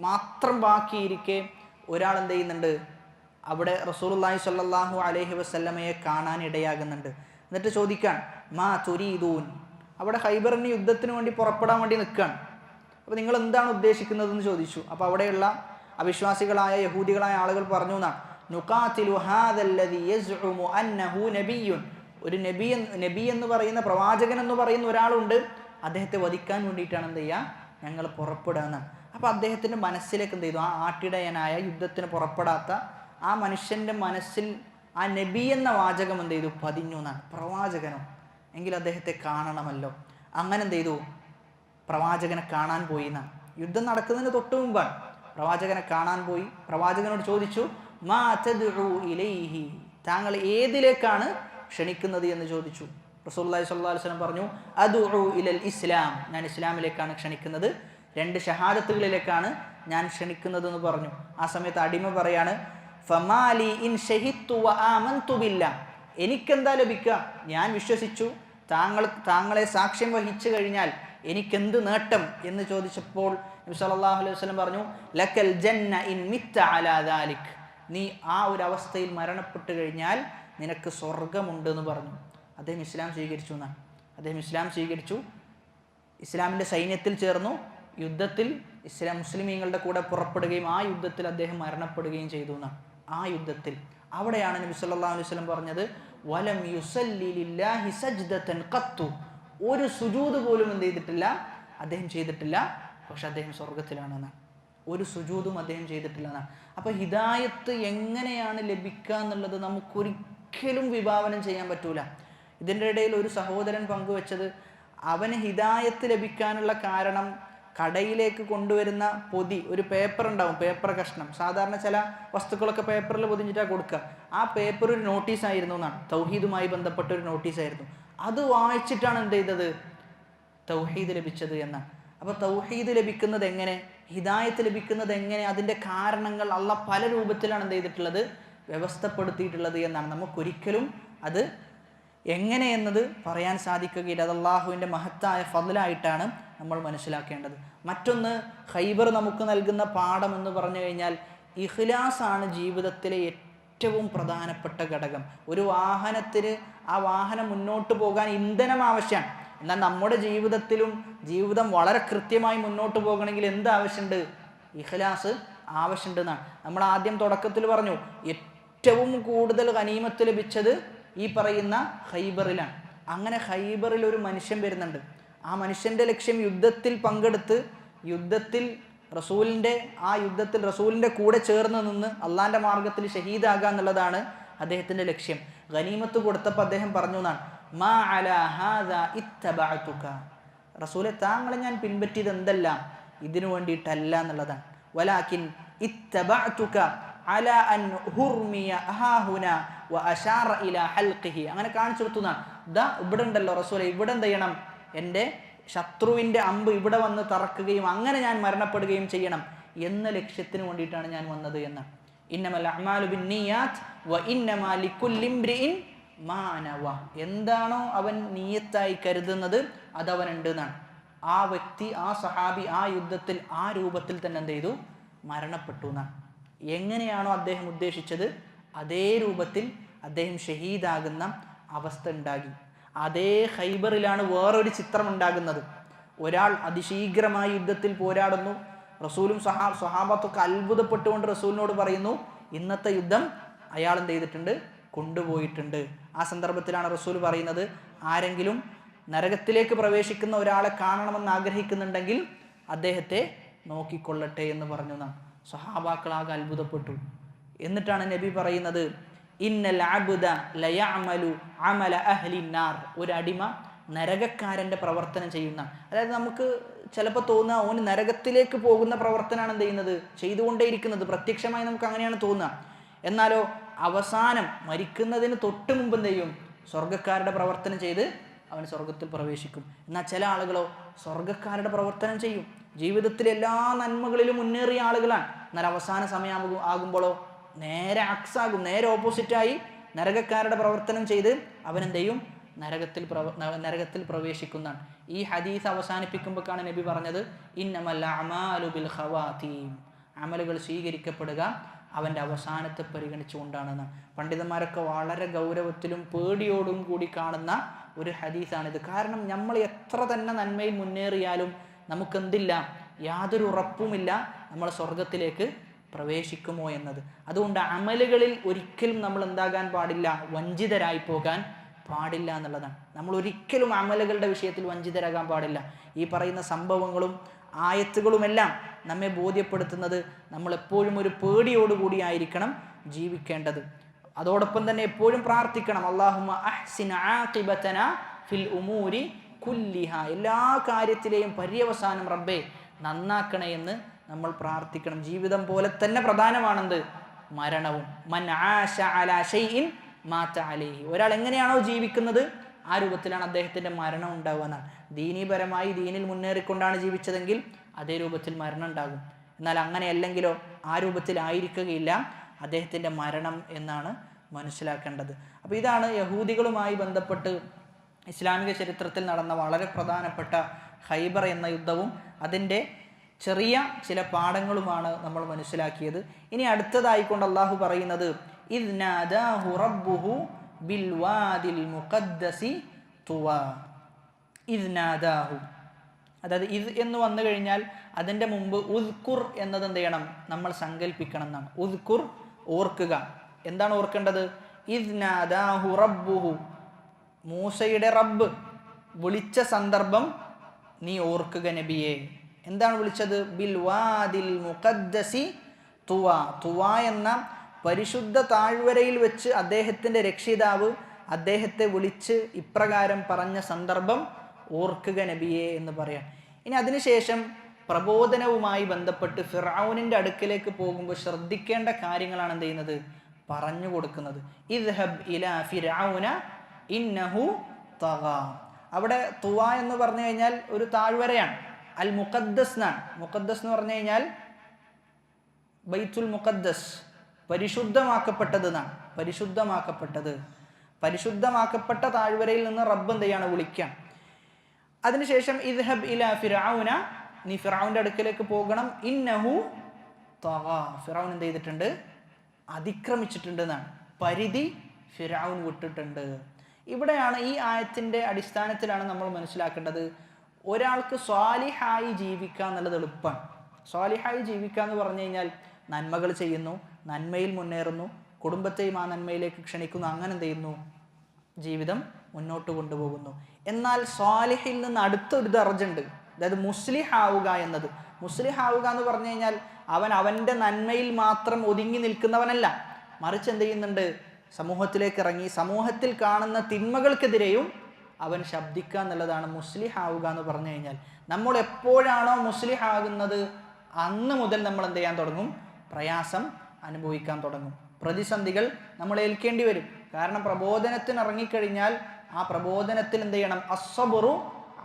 മാത്രം ബാക്കിയിരിക്കെ ഒരാൾ എന്ത് ചെയ്യുന്നുണ്ട്? അവിടെ റസൂലുള്ളാഹി സ്വല്ലല്ലാഹു അലൈഹി വസല്ലമയെ കാണാൻ ഇടയാകുന്നുണ്ട്. എന്നിട്ട് ചോദിക്കാൻ, മാ തുരീദൂൻ. അവിടെ ഖൈബറിന് യുദ്ധത്തിന് വേണ്ടി പുറപ്പെടാൻ വേണ്ടി നിൽക്കുകയാണ്. അപ്പോൾ നിങ്ങൾ എന്താണ് ഉദ്ദേശിക്കുന്നതെന്ന് ചോദിച്ചു. അപ്പോൾ അവിടെയുള്ള അവിശ്വാസികളായ യഹൂദികളായ ആളുകൾ പറഞ്ഞു എന്നാണ്, നുഖാതിലു ഹാദല്ലദി യസ്ഉമു അന്നഹു നബിയ്യുൻ. ഒരു നബി എന്ന് പറയുന്ന, പ്രവാചകൻ എന്ന് പറയുന്ന ഒരാളുണ്ട്, അദ്ദേഹത്തെ വധിക്കാൻ വേണ്ടിയിട്ടാണ് എന്ത് ചെയ്യുക? ഞങ്ങൾ പുറപ്പെടുക എന്നാണ്. അപ്പോൾ അദ്ദേഹത്തിൻ്റെ മനസ്സിലേക്ക് എന്ത് ചെയ്തു? ആ ആട്ടിടയനായ യുദ്ധത്തിന് പുറപ്പെടാത്ത ആ മനുഷ്യൻ്റെ മനസ്സിൽ ആ നബി എന്ന വാചകം എന്ത് ചെയ്തു? പതിഞ്ഞു എന്നാണ്. പ്രവാചകനോ എങ്കിൽ അദ്ദേഹത്തെ കാണണമല്ലോ. അങ്ങനെ എന്ത് ചെയ്തു? പ്രവാചകനെ കാണാൻ പോയി എന്നാണ്. യുദ്ധം നടക്കുന്നതിന് തൊട്ട് മുമ്പാണ്. പ്രവാചകനെ കാണാൻ പോയി. പ്രവാചകനോട് ചോദിച്ചു, മാ തദ്ഉ ഇലൈഹി, താങ്കൾ ഏതിലേക്കാണ് ക്ഷണിക്കുന്നത് എന്ന് ചോദിച്ചു. റസൂലുള്ളാഹി സ്വല്ലല്ലാഹു അലൈഹി വസല്ലം പറഞ്ഞു, അദ്ഉ ഇലൽ ഇസ്ലാം, ഞാൻ ഇസ്ലാമിലേക്കാണ് ക്ഷണിക്കുന്നത്, 2 ഷഹാദത്തുകളിലേക്കാണ് ഞാൻ ക്ഷണിക്കുന്നത് എന്ന് പറഞ്ഞു. ആ സമയത്ത് അടിമ പറയാണ്, ഫമാലി ഇൻ ഷഹിദ്തു വ ആമൻതു ബില്ലാഹ്, എനിക്കെന്താ ലഭിക്കുക? ഞാൻ വിശ്വസിച്ചു, താങ്കളെ സാക്ഷ്യം വഹിച്ചു കഴിഞ്ഞാൽ എനിക്കെന്ത് നേട്ടം എന്ന് ചോദിച്ചപ്പോൾ നബി സല്ലല്ലാഹു അലൈഹി വസല്ലം പറഞ്ഞു, ലക്കൽ ജന്ന ഇൻ മിത്ത അലാ ദാലിക്, നീ ആ ഒരു അവസ്ഥയിൽ മരണപ്പെട്ടു കഴിഞ്ഞാൽ നിനക്ക് സ്വർഗമുണ്ട് എന്ന് പറഞ്ഞു. അദ്ദേഹം ഇസ്ലാം സ്വീകരിച്ചു എന്നാണ്. അദ്ദേഹം ഇസ്ലാം സ്വീകരിച്ചു, ഇസ്ലാമിൻ്റെ സൈന്യത്തിൽ ചേർന്നു, യുദ്ധത്തിൽ മുസ്ലിമീങ്ങളുടെ കൂടെ പുറപ്പെടുകയും ആ യുദ്ധത്തിൽ അദ്ദേഹം മരണപ്പെടുകയും ചെയ്തു എന്നാണ്. ആ യുദ്ധത്തിൽ അവിടെയാണ് നബി സല്ലല്ലാഹു അലൈഹി വസല്ലം പറഞ്ഞത്, വലം യുസല്ലി ലില്ലാഹി സജ്ദതൻ ഖത്തു, ഒരു സുജൂദ് പോലും എന്ത് ചെയ്തിട്ടില്ല? അദ്ദേഹം ചെയ്തിട്ടില്ല. പക്ഷെ അദ്ദേഹം സ്വർഗത്തിലാണെന്നാണ്. ഒരു സുജൂദും അദ്ദേഹം ചെയ്തിട്ടില്ല എന്നാണ്. അപ്പോൾ ഹിദായത്ത് എങ്ങനെയാണ് ലഭിക്കുക എന്നുള്ളത് നമുക്കൊരിക്കലും വിഭാവനം ചെയ്യാൻ പറ്റൂല. ഇതിൻ്റെ ഇടയിൽ ഒരു സഹോദരൻ പങ്കുവെച്ചത്, അവന് ഹിദായത്ത് ലഭിക്കാനുള്ള കാരണം കടയിലേക്ക് കൊണ്ടുവരുന്ന പൊതി, ഒരു പേപ്പർ ഉണ്ടാവും, പേപ്പർ കഷ്ണം. സാധാരണ ചില വസ്തുക്കളൊക്കെ പേപ്പറിൽ പൊതിഞ്ഞിട്ടാണ് കൊടുക്കുക. ആ പേപ്പർ ഒരു നോട്ടീസായിരുന്നു എന്നാണ്. തൗഹീദുമായി ബന്ധപ്പെട്ട ഒരു നോട്ടീസായിരുന്നു. അത് വായിച്ചിട്ടാണ് എന്ത് ചെയ്തത്? തൗഹീദ് ലഭിച്ചത് എന്നാണ്. അപ്പോൾ തൗഹീദ് ലഭിക്കുന്നത് എങ്ങനെ? ഹിദായത്ത് ലഭിക്കുന്നത് എങ്ങനെ? അതിൻ്റെ കാരണങ്ങൾ അള്ളാഹ് പല രൂപത്തിലാണ് എന്ത് ചെയ്തിട്ടുള്ളത്? വ്യവസ്ഥപ്പെടുത്തിയിട്ടുള്ളത് എന്നാണ്. നമുക്കൊരിക്കലും അത് എങ്ങനെയെന്നത് പറയാൻ സാധിക്കുകയില്ല. അത് അള്ളാഹുവിൻ്റെ മഹത്തായ ഫضലായിട്ടാണ് നമ്മൾ മനസ്സിലാക്കേണ്ടത്. മറ്റൊന്ന്, ഖൈബർ നമുക്ക് നൽകുന്ന പാഠം എന്ന് പറഞ്ഞു കഴിഞ്ഞാൽ ഇഖ്ലാസാണ് ജീവിതത്തിലെ ഏറ്റവും പ്രധാനപ്പെട്ട ഘടകം. ഒരു വാഹനത്തിന് ആ വാഹനം മുന്നോട്ട് പോകാൻ ഇന്ധനം ആവശ്യമാണ്. എന്നാൽ നമ്മുടെ ജീവിതത്തിലും ജീവിതം വളരെ കൃത്യമായി മുന്നോട്ട് പോകണമെങ്കിൽ എന്ത് ആവശ്യമുണ്ട്? ഇഖ്ലാസ് ആവശ്യമുണ്ടെന്നാണ്. നമ്മൾ ആദ്യം തുടക്കത്തിൽ പറഞ്ഞു, ഏറ്റവും കൂടുതൽ ഗനീമത്ത് ലഭിച്ചത് ഈ പറയുന്ന ഖൈബറിലാണ്. അങ്ങനെ ഖൈബറിൽ ഒരു മനുഷ്യൻ വരുന്നുണ്ട്. ആ മനുഷ്യൻ്റെ ലക്ഷ്യം യുദ്ധത്തിൽ പങ്കെടുത്ത് യുദ്ധത്തിൽ റസൂലിൻ്റെ കൂടെ ചേർന്ന് നിന്ന് അള്ളാൻ്റെ മാർഗത്തിൽ ഷഹീദാകുക എന്നുള്ളതാണ് അദ്ദേഹത്തിൻ്റെ ലക്ഷ്യം. ഗനീമത്ത് കൊടുത്തപ്പോൾ അദ്ദേഹം പറഞ്ഞു എന്നാണ്, മാ അലാ ഹാദാ ഇത്തബഅതുക, റസൂലെ താങ്കളെ ഞാൻ പിൻപറ്റിയത് എന്തല്ല ഇതിനു വേണ്ടിയിട്ടല്ല എന്നുള്ളതാണ്. വലാകിൻ ഇത്തബഅതുക അലാ അൻ ഹുർമിയ ഹാഹുന വ അശാറ ഇലാ ഹൽഖിഹി, അങ്ങനെ കാണിച്ചു കൊടുത്തുന്നാണ്. ദാ ഇവിടെ ഉണ്ടല്ലോ റസൂലെ, ഇവിടെ എന്ത് ചെയ്യണം, എൻ്റെ ശത്രുവിൻ്റെ അമ്പ് ഇവിടെ വന്ന് തറക്കുകയും അങ്ങനെ ഞാൻ മരണപ്പെടുകയും ചെയ്യണം എന്ന ലക്ഷ്യത്തിന് വേണ്ടിയിട്ടാണ് ഞാൻ വന്നത് എന്ന്. ഇന്നമൽ അഅ്മാലു ബിന്നിയാത്ത് വ ഇന്നമാ ലികുല്ലി ഇംറിഇൻ മാ നവ, എന്താണോ അവൻ നിയ്യത്തായി കരുതുന്നത് അതവനുണ്ട് എന്നാണ്. ആ വ്യക്തി, ആ സഹാബി ആ യുദ്ധത്തിൽ ആ രൂപത്തിൽ തന്നെ എന്ത് ചെയ്തു, മരണപ്പെട്ടു എന്നാണ്. എങ്ങനെയാണോ അദ്ദേഹം ഉദ്ദേശിച്ചത് അതേ രൂപത്തിൽ അദ്ദേഹം ഷഹീദാകുന്ന അവസ്ഥ ഉണ്ടാകി. അതേ ഖൈബറിലാണ് വേറൊരു ചിത്രം ഉണ്ടാകുന്നത്. ഒരാൾ അതിശീഘ്രമായി യുദ്ധത്തിൽ പോരാടുന്നു. റസൂലും സ്വഹാബത്തൊക്കെ അത്ഭുതപ്പെട്ടുകൊണ്ട് റസൂലിനോട് പറയുന്നു, ഇന്നത്തെ യുദ്ധം അയാൾ എന്ത് ചെയ്തിട്ടുണ്ട്, കൊണ്ടുപോയിട്ടുണ്ട്. ആ സന്ദർഭത്തിലാണ് റസൂൽ പറയുന്നത്, ആരെങ്കിലും നരകത്തിലേക്ക് പ്രവേശിക്കുന്ന ഒരാളെ കാണണമെന്ന് ആഗ്രഹിക്കുന്നുണ്ടെങ്കിൽ അദ്ദേഹത്തെ നോക്കിക്കൊള്ളട്ടെ എന്ന് പറഞ്ഞു എന്നാണ്. സ്വഹാബാക്കളാകെ അത്ഭുതപ്പെട്ടു. എന്നിട്ടാണ് നബി പറയുന്നത്, ഇന്നൽ അബ്ദ ലയഅമലു അമല അഹ്ലിന്നാർ, ഒരു അടിമ നരകക്കാരൻ്റെ പ്രവർത്തനം ചെയ്യുന്ന, അതായത് നമുക്ക് ചിലപ്പോൾ തോന്നുക ഓന് നരകത്തിലേക്ക് പോകുന്ന പ്രവർത്തനമാണ് എന്ത് ചെയ്യുന്നത്, ചെയ്തുകൊണ്ടേയിരിക്കുന്നത്. പ്രത്യക്ഷമായി നമുക്ക് അങ്ങനെയാണ് തോന്നുക. എന്നാലോ അവസാനം മരിക്കുന്നതിന് തൊട്ട് മുമ്പ് എന്ത് ചെയ്യും, സ്വർഗ്ഗക്കാരുടെ പ്രവർത്തനം ചെയ്ത് അവൻ സ്വർഗത്തിൽ പ്രവേശിക്കും. എന്നാൽ ചില ആളുകളോ സ്വർഗ്ഗക്കാരുടെ പ്രവർത്തനം ചെയ്യും, ജീവിതത്തിൽ എല്ലാ നന്മകളിലും മുന്നേറിയ ആളുകളാണ്. എന്നാൽ അവസാന സമയം ആകുമ്പോഴോ നേരെ അക്സാകും, നേരെ ഓപ്പോസിറ്റായി നരകക്കാരുടെ പ്രവർത്തനം ചെയ്ത് അവനെന്ത് ചെയ്യും, നരകത്തിൽ പ്രവേശിക്കുന്നതാണ്. ഈ ഹദീസ് അവസാനിപ്പിക്കുമ്പോഴാണ് നബി പറഞ്ഞത്, ഇന്നമൽ അഅ്മാലു ബിൽ ഖവാതീം, അമലുകൾ സ്വീകരിക്കപ്പെടുക അവൻ്റെ അവസാനത്തെ പരിഗണിച്ചുകൊണ്ടാണെന്ന്. പണ്ഡിതന്മാരൊക്കെ വളരെ ഗൗരവത്തിലും പേടിയോടും കൂടി കാണുന്ന ഒരു ഹദീസാണിത്. കാരണം നമ്മൾ എത്ര തന്നെ നന്മയിൽ മുന്നേറിയാലും നമുക്കെന്തില്ല, യാതൊരു ഉറപ്പുമില്ല നമ്മൾ സ്വർഗത്തിലേക്ക് പ്രവേശിക്കുമോ എന്നത്. അതുകൊണ്ട് അമലുകളിൽ ഒരിക്കലും നമ്മൾ എന്താകാൻ പാടില്ല, വഞ്ചിതരായി പോകാൻ പാടില്ല എന്നുള്ളതാണ്. നമ്മൾ ഒരിക്കലും അമലുകളുടെ വിഷയത്തിൽ വഞ്ചിതരാകാൻ പാടില്ല. ഈ പറയുന്ന സംഭവങ്ങളും ആയത്തുകളുമെല്ലാം നമ്മെ ബോധ്യപ്പെടുത്തുന്നത് നമ്മൾ എപ്പോഴും ഒരു പേടിയോടുകൂടി ആയിരിക്കണം ജീവിക്കേണ്ടത്. അതോടൊപ്പം തന്നെ എപ്പോഴും പ്രാർത്ഥിക്കണം, അല്ലാഹുമ്മ അഹ്സിൻ ആഖിബതനാ ഫിൽ ഉമൂരി കുല്ലിഹ, എല്ലാ കാര്യത്തിലെയും പര്യവസാനം റബ്ബേ നന്നാക്കണേ എന്ന് നമ്മൾ പ്രാർത്ഥിക്കണം. ജീവിതം പോലെ തന്നെ പ്രധാനമാണെന്ത്, മരണവും. മൻ ആശ അലാ ഷൈഇൻ മാത അലൈഹി, ഒരാൾ എങ്ങനെയാണോ ജീവിക്കുന്നത് ആ രൂപത്തിലാണ് അദ്ദേഹത്തിൻ്റെ മരണം ഉണ്ടാവുക എന്നാണ്. ദീനീപരമായി ദീനിൽ മുന്നേറിക്കൊണ്ടാണ് ജീവിച്ചതെങ്കിൽ അതേ രൂപത്തിൽ മരണം ഉണ്ടാകും. എന്നാൽ അങ്ങനെയല്ലെങ്കിലോ ആ രൂപത്തിലായിരിക്കുകയില്ല അദ്ദേഹത്തിൻ്റെ മരണം എന്നാണ് മനസ്സിലാക്കേണ്ടത്. അപ്പോൾ ഇതാണ് യഹൂദികളുമായി ബന്ധപ്പെട്ട് ഇസ്ലാമിക ചരിത്രത്തിൽ നടന്ന വളരെ പ്രധാനപ്പെട്ട ഖൈബർ എന്ന യുദ്ധവും അതിൻ്റെ ചെറിയ ചില പാഠങ്ങളുമാണ് നമ്മൾ മനസ്സിലാക്കിയത്. ഇനി അടുത്തതായിക്കൊണ്ട് അള്ളാഹു പറയുന്നത്, ഇദ് നാദാഹു റബ്ബുഹു ബിൽ വാദിൽ മുഖദ്ദസി തുവാ. ഇദ് നാദാഹു, അതായത് ഇത് എന്ന് വന്നു കഴിഞ്ഞാൽ അതിൻ്റെ മുമ്പ് ഉദ്കുർ എന്നത് എന്ത് ചെയ്യണം, നമ്മൾ സങ്കല്പിക്കണം എന്നാണ്. ഉദ്കുർ, ഓർക്കുക. എന്താണ് ഓർക്കേണ്ടത്? ഇദ് നാദാഹു റബ്ബുഹു, മൂസയുടെ റബ്ബ് വിളിച്ച സന്ദർഭം നീ ഓർക്കുക നബിയെ. എന്താണ് വിളിച്ചത്? ബിൽ വാദിൽ മുഖദ്ദസി തുവാ. തുവാ എന്ന പരിശുദ്ധ താഴ്വരയിൽ വെച്ച് അദ്ദേഹത്തിൻ്റെ രക്ഷിതാവ് അദ്ദേഹത്തെ വിളിച്ച് ഇപ്രകാരം പറഞ്ഞ സന്ദർഭം ഓർക്കുക നബിയെ എന്ന് പറയാം. ഇനി അതിനുശേഷം പ്രബോധനവുമായി ബന്ധപ്പെട്ട് ഫിർഔനിൻ്റെ അടുക്കലേക്ക് പോകുമ്പോൾ ശ്രദ്ധിക്കേണ്ട കാര്യങ്ങളാണ് എന്ത് ചെയ്യുന്നത്, പറഞ്ഞു കൊടുക്കുന്നത്. ഇദ്ഹബ് ഇലാ ഫിർഔന ഇന്നഹു തഗാ. അവിടെ തുവാ എന്ന് പറഞ്ഞു കഴിഞ്ഞാൽ ഒരു താഴ്വരയാണ്. അൽ മുഖദ്ദസ് എന്നാണ്. മുഖദ്ദസ് എന്ന് പറഞ്ഞു കഴിഞ്ഞാൽ ബൈത്തുൽ മുഖദ്ദസ്, പരിശുദ്ധമാക്കപ്പെട്ടത് എന്നാണ്. പരിശുദ്ധമാക്കപ്പെട്ട താഴ്വരയിൽ നിന്ന് റബ്ബ് എന്ത് ചെയ്യാണ്, വിളിക്കാം. അതിനുശേഷം ഇദ്ഹബ് ഇലാ ഫിർഔന, നീ ഫിർഔന്റെ അടുക്കലേക്ക് പോകണം. ഇന്നഹു തഗാ, ഫിർഔൻ എന്ത് ചെയ്തിട്ടുണ്ട്, അതിക്രമിച്ചിട്ടുണ്ട് എന്നാണ്. പരിധി ഫിർഔൻ വിട്ടിട്ടുണ്ട്. ഇവിടെയാണ് ഈ ആയത്തിൻ്റെ അടിസ്ഥാനത്തിലാണ് നമ്മൾ മനസ്സിലാക്കേണ്ടത്, ഒരാൾക്ക് സ്വാലിഹായി ജീവിക്കുക എന്നുള്ളത് എളുപ്പമാണ്. സ്വാലിഹായി ജീവിക്കുക എന്ന് പറഞ്ഞു കഴിഞ്ഞാൽ നന്മകൾ ചെയ്യുന്നു, നന്മയിൽ മുന്നേറുന്നു, കുടുംബത്തെയും ആ നന്മയിലേക്ക് ക്ഷണിക്കുന്നു, അങ്ങനെ എന്ത് ചെയ്യുന്നു, ജീവിതം മുന്നോട്ട് കൊണ്ടുപോകുന്നു. എന്നാൽ സ്വാലിഹിൽ നിന്ന് അടുത്തൊരു ദർജുണ്ട്, അതായത് മുസ്ലിഹ് ആവുക എന്നത്. മുസ്ലിഹ് ആവുക എന്ന് പറഞ്ഞു കഴിഞ്ഞാൽ അവൻ്റെ നന്മയിൽ മാത്രം ഒതുങ്ങി നിൽക്കുന്നവനല്ല, മറിച്ച് എന്ത് ചെയ്യുന്നുണ്ട്, സമൂഹത്തിലേക്ക് ഇറങ്ങി സമൂഹത്തിൽ കാണുന്ന തിന്മകൾക്കെതിരെയും അവൻ ശബ്ദിക്കുക എന്നുള്ളതാണ് മുസ്ലിഹ് ആവുക എന്ന് പറഞ്ഞു കഴിഞ്ഞാൽ. നമ്മൾ എപ്പോഴാണോ മുസ്ലിഹ് ആകുന്നത് അന്ന് മുതൽ നമ്മൾ എന്ത് ചെയ്യാൻ തുടങ്ങും, പ്രയാസം അനുഭവിക്കാൻ തുടങ്ങും, പ്രതിസന്ധികൾ നമ്മൾ ഏൽക്കേണ്ടി വരും. കാരണം പ്രബോധനത്തിന് ഇറങ്ങിക്കഴിഞ്ഞാൽ ആ പ്രബോധനത്തിൽ എന്ത് ചെയ്യണം, അസ്സബ്റു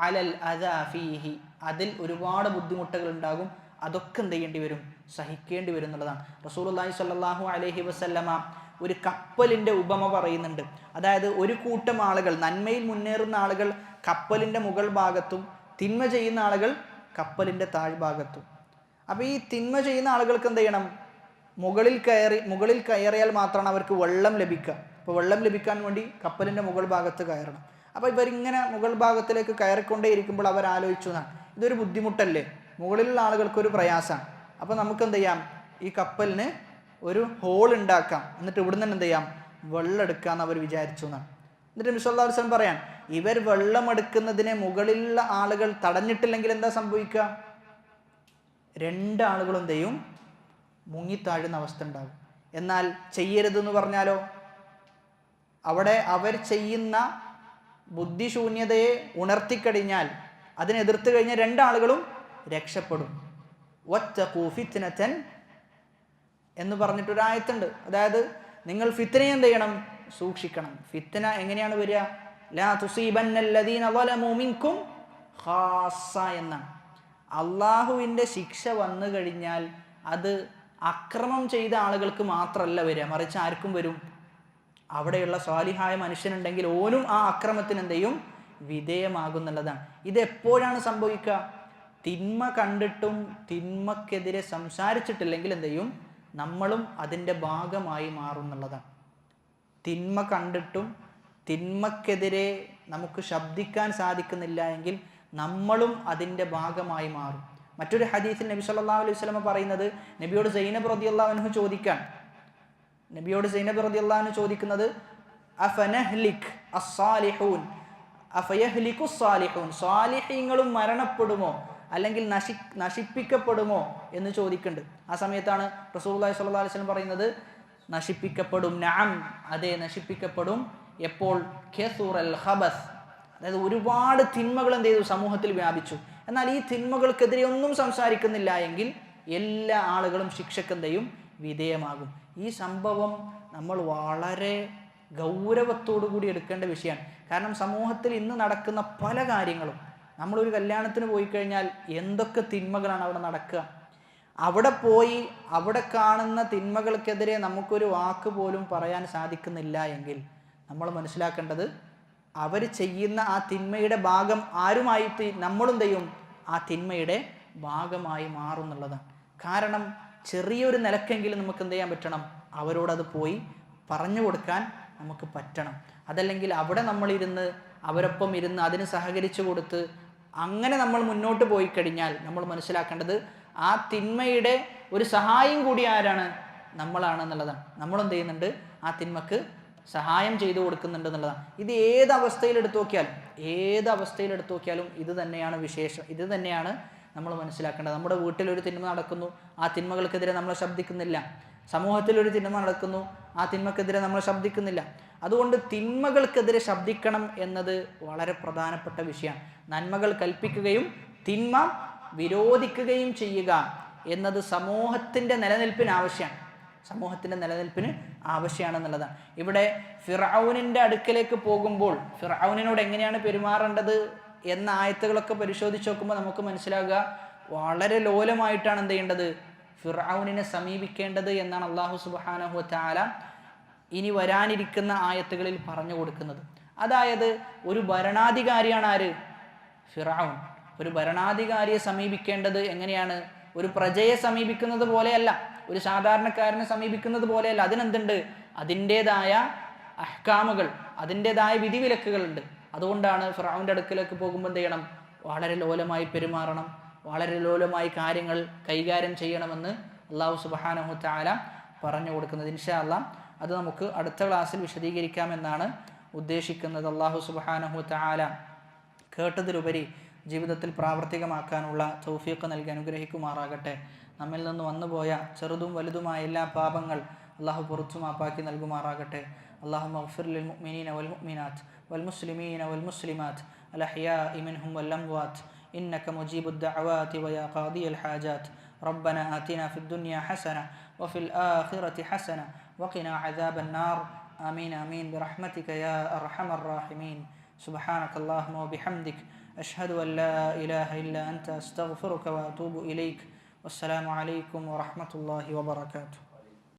അലൽ അദാ ഫീഹി, അതിൽ ഒരുപാട് ബുദ്ധിമുട്ടുകൾ ഉണ്ടാകും, അതൊക്കെ എന്ത് ചെയ്യേണ്ടി വരും, സഹിക്കേണ്ടി വരും എന്നുള്ളതാണ്. റസൂലുള്ളാഹി സ്വല്ലല്ലാഹു അലൈഹി വസല്ലമ ഒരു കപ്പലിൻ്റെ ഉപമ പറയുന്നുണ്ട്. അതായത് ഒരു കൂട്ടം ആളുകൾ, നന്മയിൽ മുന്നേറുന്ന ആളുകൾ കപ്പലിൻ്റെ മുകൾ ഭാഗത്തും തിന്മ ചെയ്യുന്ന ആളുകൾ കപ്പലിൻ്റെ താഴ്ഭാഗത്തും. അപ്പോൾ ഈ തിന്മ ചെയ്യുന്ന ആളുകൾക്ക് എന്ത് ചെയ്യണം, മുകളിൽ കയറിയാൽ മാത്രമാണ് അവർക്ക് വെള്ളം ലഭിക്കുക. അപ്പോൾ വെള്ളം ലഭിക്കാൻ വേണ്ടി കപ്പലിൻ്റെ മുകൾ ഭാഗത്ത് കയറണം. അപ്പോൾ ഇവരിങ്ങനെ മുകൾ ഭാഗത്തിലേക്ക് കയറിക്കൊണ്ടേ ഇരിക്കുമ്പോൾ അവർ ആലോചിച്ചു എന്നാണ്, ഇതൊരു ബുദ്ധിമുട്ടല്ലേ, മുകളിലുള്ള ആളുകൾക്കൊരു പ്രയാസമാണ്, അപ്പോൾ നമുക്ക് എന്ത് ചെയ്യാം, ഈ കപ്പലിന് ഒരു ഹോൾ ഉണ്ടാക്കാം, എന്നിട്ട് ഇവിടെ നിന്ന് എന്ത് ചെയ്യാം, വെള്ളം എടുക്കാമെന്ന് അവർ വിചാരിച്ചു എന്നാണ്. എന്നിട്ട് നബി സല്ലല്ലാഹു അലൈഹി വസല്ലം പറയാൻ, ഇവർ വെള്ളം എടുക്കുന്നതിനെ മുകളിലുള്ള ആളുകൾ തടഞ്ഞിട്ടില്ലെങ്കിൽ എന്താ സംഭവിക്കുക, രണ്ടാളുകളും എന്ത് ചെയ്യും, മുങ്ങിത്താഴുന്ന അവസ്ഥ ഉണ്ടാകും. എന്നാൽ ചെയ്യരുതെന്ന് പറഞ്ഞാലോ, അവിടെ അവർ ചെയ്യുന്ന ബുദ്ധിശൂന്യതയെ ഉണർത്തിക്കഴിഞ്ഞാൽ, അതിനെ എതിർത്ത് കഴിഞ്ഞാൽ രണ്ടാളുകളും രക്ഷപ്പെടും. വത്തഖൂ ഫിത്നതൻ എന്ന് പറഞ്ഞിട്ടൊരായത്തുണ്ട്. അതായത് നിങ്ങൾ ഫിത്നയെ എന്ത് ചെയ്യണം, സൂക്ഷിക്കണം. ഫിത്ന എങ്ങനെയാണ് വരിക, ലാ തുസീബന്നല്ലദീന ളലമൂ മിൻകും ഖാസ്സ എന്നാണ്. അള്ളാഹുവിൻ്റെ ശിക്ഷ വന്നു കഴിഞ്ഞാൽ അത് അക്രമം ചെയ്ത ആളുകൾക്ക് മാത്രമല്ല വരിക, മറിച്ച് ആർക്കും വരും. അവിടെയുള്ള സ്വാലിഹായ മനുഷ്യനുണ്ടെങ്കിൽ ഓനും ആ അക്രമത്തിന് എന്ത് ചെയ്യും, വിധേയമാകുന്നുള്ളതാണ്. ഇത് എപ്പോഴാണ് സംഭവിക്കുക, തിന്മ കണ്ടിട്ടും തിന്മക്കെതിരെ സംസാരിച്ചിട്ടില്ലെങ്കിൽ എന്ത് ചെയ്യും, നമ്മളും അതിൻ്റെ ഭാഗമായി മാറുന്നുള്ളതാണ്. തിന്മ കണ്ടിട്ടും തിന്മക്കെതിരെ നമുക്ക് ശബ്ദിക്കാൻ സാധിക്കുന്നില്ല എങ്കിൽ നമ്മളും അതിൻ്റെ ഭാഗമായി മാറും. മറ്റൊരു ഹദീസിൽ നബി സല്ലല്ലാഹു അലൈഹി വസല്ലം പറയുന്നത്, നബിയോട് സൈനബ് റളിയല്ലാഹു അൻഹു ചോദിക്കാൻ, നബിയോട് സൈനബ് റളിയല്ലാഹു അൻഹു ചോദിക്കുന്നത്, അഫനഹ്ലിക് അസ്സാലിഹൂൻ അഫയഹ്ലികു സ്സാലിഹൂൻ, സ്വാലിഹീങ്ങളും മരണപ്പെടുമോ അല്ലെങ്കിൽ നശിപ്പിക്കപ്പെടുമോ എന്ന് ചോദിക്കുന്നുണ്ട്. ആ സമയത്താണ് റസൂലുള്ളാഹി സ്വല്ലല്ലാഹു അലൈഹി വസല്ലം പറയുന്നത്, നശിപ്പിക്കപ്പെടും, നഅം, അതെ നശിപ്പിക്കപ്പെടും. എപ്പോൾ, കസൂറൽ ഖബസ്, അതായത് ഒരുപാട് തിന്മകൾ എന്ത് ചെയ്തു, സമൂഹത്തിൽ വ്യാപിച്ചു. എന്നാൽ ഈ തിന്മകൾക്കെതിരെ ഒന്നും സംസാരിക്കുന്നില്ല എങ്കിൽ എല്ലാ ആളുകളും ശിക്ഷക്ക് എന്ത് ചെയ്യും, വിധേയമാകും. ഈ സംഭവം നമ്മൾ വളരെ ഗൗരവത്തോടു കൂടി എടുക്കേണ്ട വിഷയമാണ്. കാരണം സമൂഹത്തിൽ ഇന്ന് നടക്കുന്ന പല കാര്യങ്ങളും, നമ്മളൊരു കല്യാണത്തിന് പോയി കഴിഞ്ഞാൽ എന്തൊക്കെ തിന്മകളാണ് അവിടെ നടക്കുക. അവിടെ പോയി അവിടെ കാണുന്ന തിന്മകൾക്കെതിരെ നമുക്കൊരു വാക്ക് പോലും പറയാൻ സാധിക്കുന്നില്ല എങ്കിൽ നമ്മൾ മനസ്സിലാക്കേണ്ടത്, അവർ ചെയ്യുന്ന ആ തിന്മയുടെ ഭാഗം ആരുമായി നമ്മളും ചെയ്യും, ആ തിന്മയുടെ ഭാഗമായി മാറുന്നുള്ളതാണ്. കാരണം ചെറിയൊരു നിലക്കെങ്കിലും നമുക്ക് എന്ത് ചെയ്യാൻ പറ്റണം, അവരോടത് പോയി പറഞ്ഞു കൊടുക്കാൻ നമുക്ക് പറ്റണം. അതല്ലെങ്കിൽ അവിടെ നമ്മളിരുന്ന് അവരൊപ്പം ഇരുന്ന് അതിന് സഹകരിച്ചു കൊടുത്ത് അങ്ങനെ നമ്മൾ മുന്നോട്ട് പോയി കഴിഞ്ഞാൽ നമ്മൾ മനസ്സിലാക്കേണ്ടത്, ആ തിന്മയുടെ ഒരു സഹായം കൂടി ആരാണ്, നമ്മളാണ് എന്നുള്ളതാണ്. നമ്മളെന്ത് ചെയ്യുന്നുണ്ട്, ആ തിന്മക്ക് സഹായം ചെയ്തു കൊടുക്കുന്നുണ്ട് എന്നുള്ളതാണ്. ഇത് ഏത് അവസ്ഥയിലെടുത്ത് നോക്കിയാലും ഇത് തന്നെയാണ് വിശേഷം, ഇത് തന്നെയാണ് നമ്മൾ മനസ്സിലാക്കേണ്ടത്. നമ്മുടെ വീട്ടിലൊരു തിന്മ നടക്കുന്നു, ആ തിന്മകൾക്കെതിരെ നമ്മൾ ശബ്ദിക്കുന്നില്ല. സമൂഹത്തിലൊരു തിന്മ നടക്കുന്നു, ആ തിന്മക്കെതിരെ നമ്മൾ ശബ്ദിക്കുന്നില്ല. അതുകൊണ്ട് തിന്മകൾക്കെതിരെ ശബ്ദിക്കണം എന്നത് വളരെ പ്രധാനപ്പെട്ട വിഷയമാണ്. നന്മകൾ കൽപ്പിക്കുകയും തിന്മ വിരോധിക്കുകയും ചെയ്യുക എന്നത് സമൂഹത്തിൻ്റെ നിലനിൽപ്പിന് ആവശ്യമാണെന്നുള്ളതാണ്. ഇവിടെ ഫിർഔനിൻ്റെ അടുക്കലേക്ക് പോകുമ്പോൾ ഫിർഔനിനോട് എങ്ങനെയാണ് പെരുമാറേണ്ടത് എന്ന ആയത്തുകളൊക്കെ പരിശോധിച്ച് നോക്കുമ്പോൾ നമുക്ക് മനസ്സിലാകുക, വളരെ ലോലമായിട്ടാണ് എന്ത് ചെയ്യേണ്ടത്, ഫിർഔനിനെ സമീപിക്കേണ്ടത് എന്നാണ് അല്ലാഹു സുബ്ഹാനഹു വ തആല ഇനി വരാനിരിക്കുന്ന ആയത്തുകളിൽ പറഞ്ഞു കൊടുക്കുന്നത്. അതായത് ഒരു ഭരണാധികാരിയാണ് ആര്, ഫിർഔൻ. ഒരു ഭരണാധികാരിയെ സമീപിക്കേണ്ടത് എങ്ങനെയാണ്, ഒരു പ്രജയെ സമീപിക്കുന്നത് പോലെയല്ല, ഒരു സാധാരണക്കാരനെ സമീപിക്കുന്നത് പോലെയല്ല. അതിനെന്തുണ്ട്, അതിൻ്റെതായ അഹ്കാമുകൾ, അതിൻ്റെതായ വിധിവിലക്കുകളുണ്ട്. അതുകൊണ്ടാണ് ഫിർഔൻ്റെ അടുക്കലേക്ക് പോകുമ്പോൾ എന്ത് ചെയ്യണം, വളരെ ലോലമായി പെരുമാറണം, വളരെ ലോലമായി കാര്യങ്ങൾ കൈകാര്യം ചെയ്യണമെന്ന് അല്ലാഹു സുബ്ഹാനഹു വ തആല പറഞ്ഞു കൊടുക്കുന്നത്. ഇൻഷാ അല്ലാഹ് അത് നമുക്ക് അടുത്ത ക്ലാസ്സിൽ വിശദീകരിക്കാമെന്നാണ് ഉദ്ദേശിക്കുന്നത്. അല്ലാഹു സുബ്ഹാനഹു വ തആല കേട്ടതിലുപരി ജീവിതത്തിൽ പ്രാവർത്തികമാക്കാനുള്ള തൗഫീഖ് നൽകി അനുഗ്രഹിക്കുമാറാകട്ടെ. നമ്മിൽ നിന്ന് വന്നുപോയ ചെറുതും വലുതുമായ എല്ലാ പാപങ്ങൾ അള്ളാഹു പുറത്തു മാപ്പാക്കി നൽകുമാറാകട്ടെ. അല്ലാഹുമ്മ ഗ്ഫിർ ലിൽ മുഅ്മിനീന വൽ മുഅ്മിനാത്ത് വൽ മുസ്ലിമീന വൽ മുസ്ലിമാത്ത് അൽ അഹ്യാഇ മിൻഹും വൽ അംവാത്ത് ഇന്നക മുജീബുദ് ദഅവാതി വയാ ഖാദിയൽ ഹാജാത്ത്. ربنا آتنا في الدنيا حسنة وفي الآخرة حسنة وقنا عذاب النار. آمين آمين برحمتك يا أرحم الراحمين. سبحانك اللهم وبحمدك أشهد أن لا إله إلا أنت أستغفرك وأتوب إليك. والسلام عليكم ورحمة الله وبركاته.